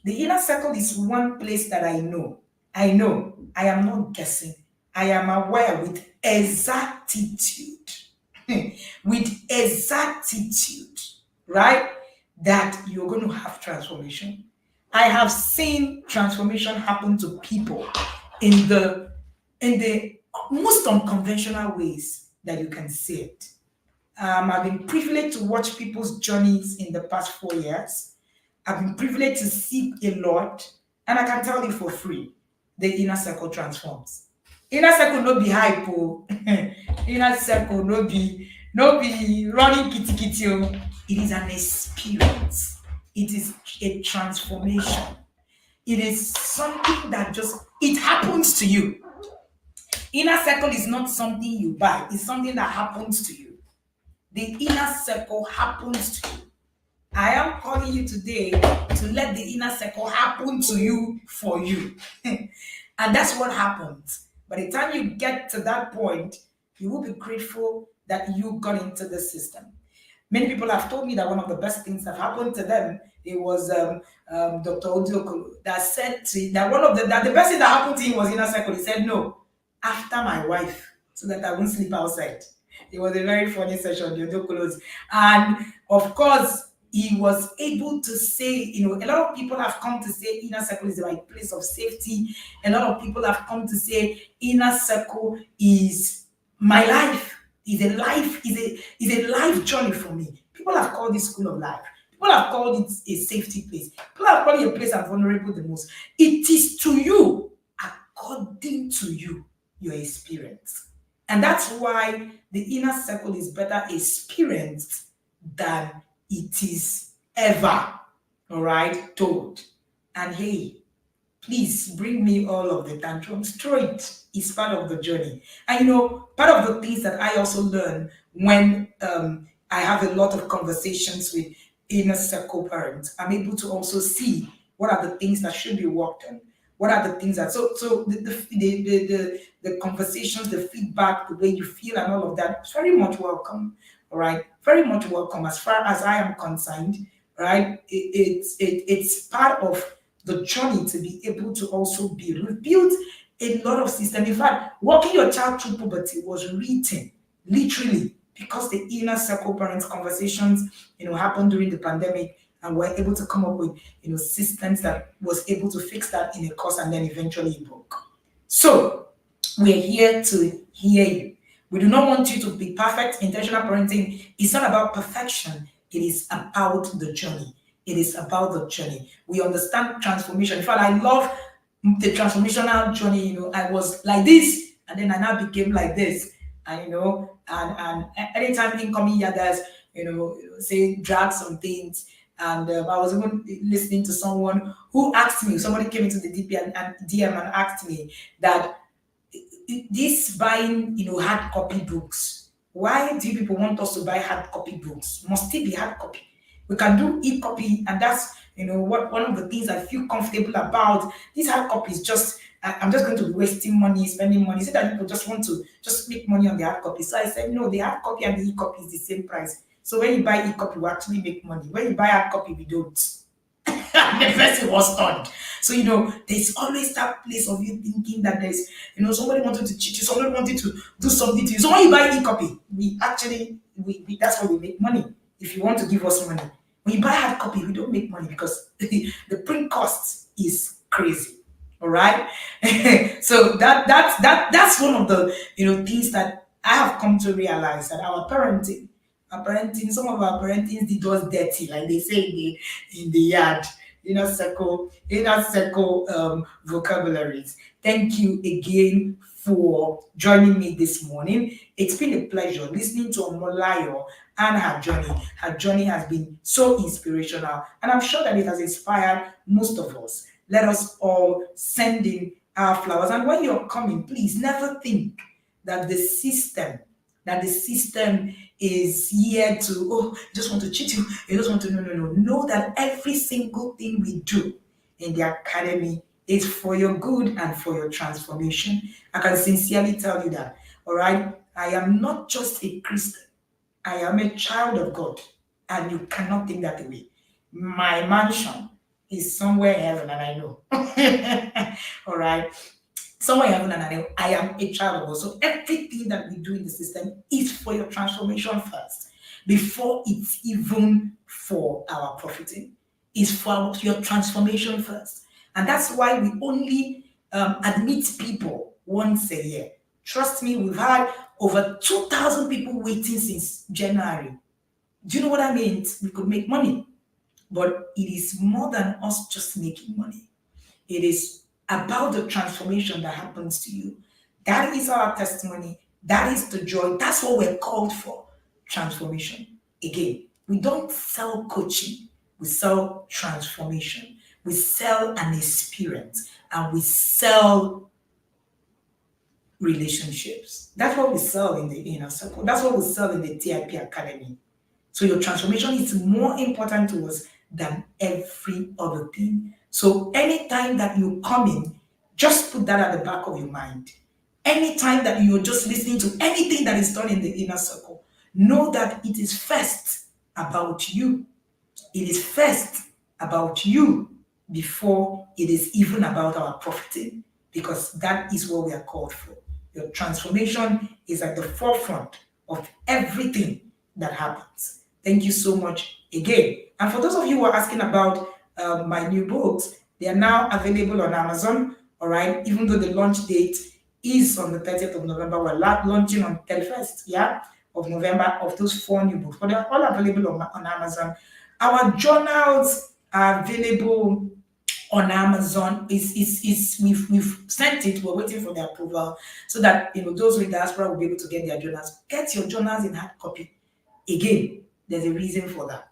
The inner circle is one place that I know. I know. I am not guessing. I am aware with exactitude. With exactitude, right? That you're going to have transformation. I have seen transformation happen to people in the most unconventional ways that you can see it. I've been privileged to watch people's journeys in the past 4 years. I've been privileged to see a lot, and I can tell you for free, the inner circle transforms. Inner circle no be hype, oh. Inner circle no be running kitty kitty. Oh. It is an experience. It is a transformation. It is something that just it happens to you. Inner circle is not something you buy, it's something that happens to you. The inner circle happens to you. I am calling you today to let the inner circle happen to you for you. And that's what happens. By the time you get to that point, you will be grateful that you got into the system. Many people have told me that one of the best things that happened to them, it was Dr. Odiokolo that said that the best thing that happened to him was inner circle. He said, no, after my wife, so that I won't sleep outside. It was a very funny session, the Odiokolo's. And of course, he was able to say, a lot of people have come to say inner circle is the right place of safety. A lot of people have come to say inner circle is my life. Is a life journey for me. People have called this school of life. People have called it a safety place. People have called it a place I'm vulnerable the most. It is to you, according to you, your experience. And that's why the inner circle is better experienced than it is ever, all right, told. And hey, please bring me all of the tantrums. Throw it. It's part of the journey. And part of the things that I also learn when I have a lot of conversations with inner circle parents, I'm able to also see what are the things that should be worked on. What are the things that the conversations, the feedback, the way you feel, and all of that is very much welcome. All right, very much welcome as far as I am concerned. Right, it's part of the journey to be able to also build a lot of systems. In fact, walking your child through puberty was written literally because the inner circle parents conversations, happened during the pandemic, and we're able to come up with, systems that was able to fix that in a course, and then eventually it broke. So we're here to hear you. We do not want you to be perfect. Intentional parenting is not about perfection. It is about the journey. It is about the journey. We understand transformation. In fact, I love the transformational journey. I was like this, and then I now became like this. And and anytime incoming yadas, say drag some things. And I was even listening to someone who asked me. Somebody came into the DP and DM and asked me that this buying, hard copy books. Why do you people want us to buy hard copy books? Must it be hard copy? We can do e-copy, and that's one of the things I feel comfortable about, this hard copy is just, I'm just going to be wasting money, spending money. So that people just want to just make money on the hard copy. So I said, no, the hard copy and the e-copy is the same price. So when you buy e-copy, we actually make money. When you buy hard copy, we don't. The person was stunned. So, there's always that place of you thinking that there's, somebody wanted to cheat you, somebody wanted to do something to you. So when you buy e-copy, we actually, that's why we make money. If you want to give us money. When you buy hard copy, we don't make money because the print cost is crazy. All right. So that's one of the things that I have come to realize, that some of our parenting did us dirty, like they say in the yard, circle vocabularies. Thank you again for joining me this morning. It's been a pleasure listening to Omolayo and her journey. Her journey has been so inspirational, and I'm sure that it has inspired most of us. Let us all send in our flowers. And when you're coming, please never think that the system is here to, just want to cheat you. You just want to, no. Know that every single thing we do in the academy is for your good and for your transformation. I can sincerely tell you that. All right. I am not just a Christian. I am a child of God. And you cannot take that away. My mansion is somewhere in heaven, and I know. All right. Somewhere in heaven, and I know I am a child of God. So everything that we do in the system is for your transformation first, before it's even for our profiting. It's for your transformation first. And that's why we only admit people once a year. Trust me, we've had over 2,000 people waiting since January. Do you know what I mean? We could make money. But it is more than us just making money. It is about the transformation that happens to you. That is our testimony. That is the joy. That's what we're called for. Transformation. Again, we don't sell coaching. We sell transformation. We sell an experience. And we sell relationships. That's what we sell in the inner circle. That's what we sell in the TIP Academy. So your transformation is more important to us than every other thing. So anytime that you come in, just put that at the back of your mind. Anytime that you're just listening to anything that is done in the inner circle, know that it is first about you. It is first about you before it is even about our profiting, because that is what we are called for. Your transformation is at the forefront of everything that happens. Thank you so much again. And for those of you who are asking about my new books, they are now available on Amazon. All right. Even though the launch date is on the 30th of November, we're launching on 31st, of November, of those 4 new books. But they're all available on Amazon. Our journals are available on Amazon. We've sent it. We're waiting for the approval so that those with diaspora will be able to get their journals. Get your journals in hard copy. Again, there's a reason for that.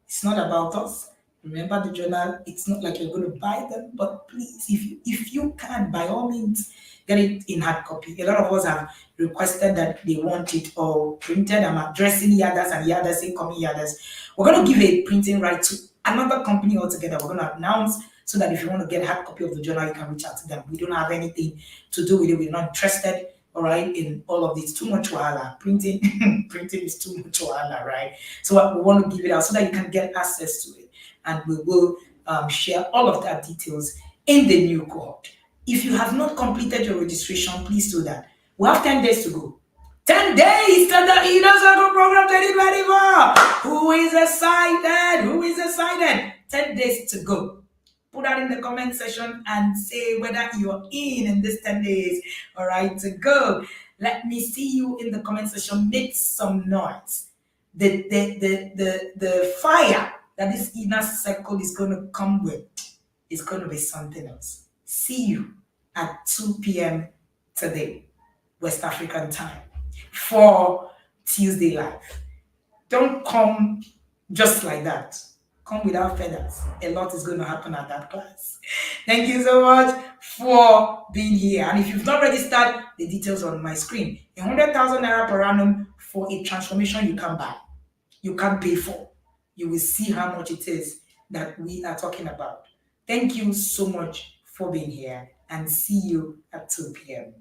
It's not about us. Remember the journal. It's not like you're going to buy them, but please, if you can, by all means, get it in hard copy. A lot of us have requested that they want it all printed. I'm addressing Yadas and Yadas, incoming Yadas. We're going to give a printing right to another company altogether. We're going to announce so that if you want to get a hard copy of the journal, you can reach out to them. We don't have anything to do with it. We're not interested, all right, in all of this. Too much wahala. Printing is too much wahala, right? So we want to give it out so that you can get access to it. And we will share all of that details in the new cohort. If you have not completed your registration, please do that. We have 10 days to go. 10 days to the Inner Circle Program 2024. Who is excited? Who is excited? 10 days to go. Put that in the comment section and say whether you're in this 10 days. All right, to go. Let me see you in the comment section. Make some noise. The fire that this inner circle is going to come with is going to be something else. See you at 2 p.m. today, West African time, for Tuesday Live. Don't come just like that. Come without feathers. A lot is going to happen at that class. Thank you so much for being here. And if you've not registered, the details are on my screen. 100,000 naira per annum for a transformation you can buy. You can't pay for. You will see how much it is that we are talking about. Thank you so much for being here, and see you at 2 p.m.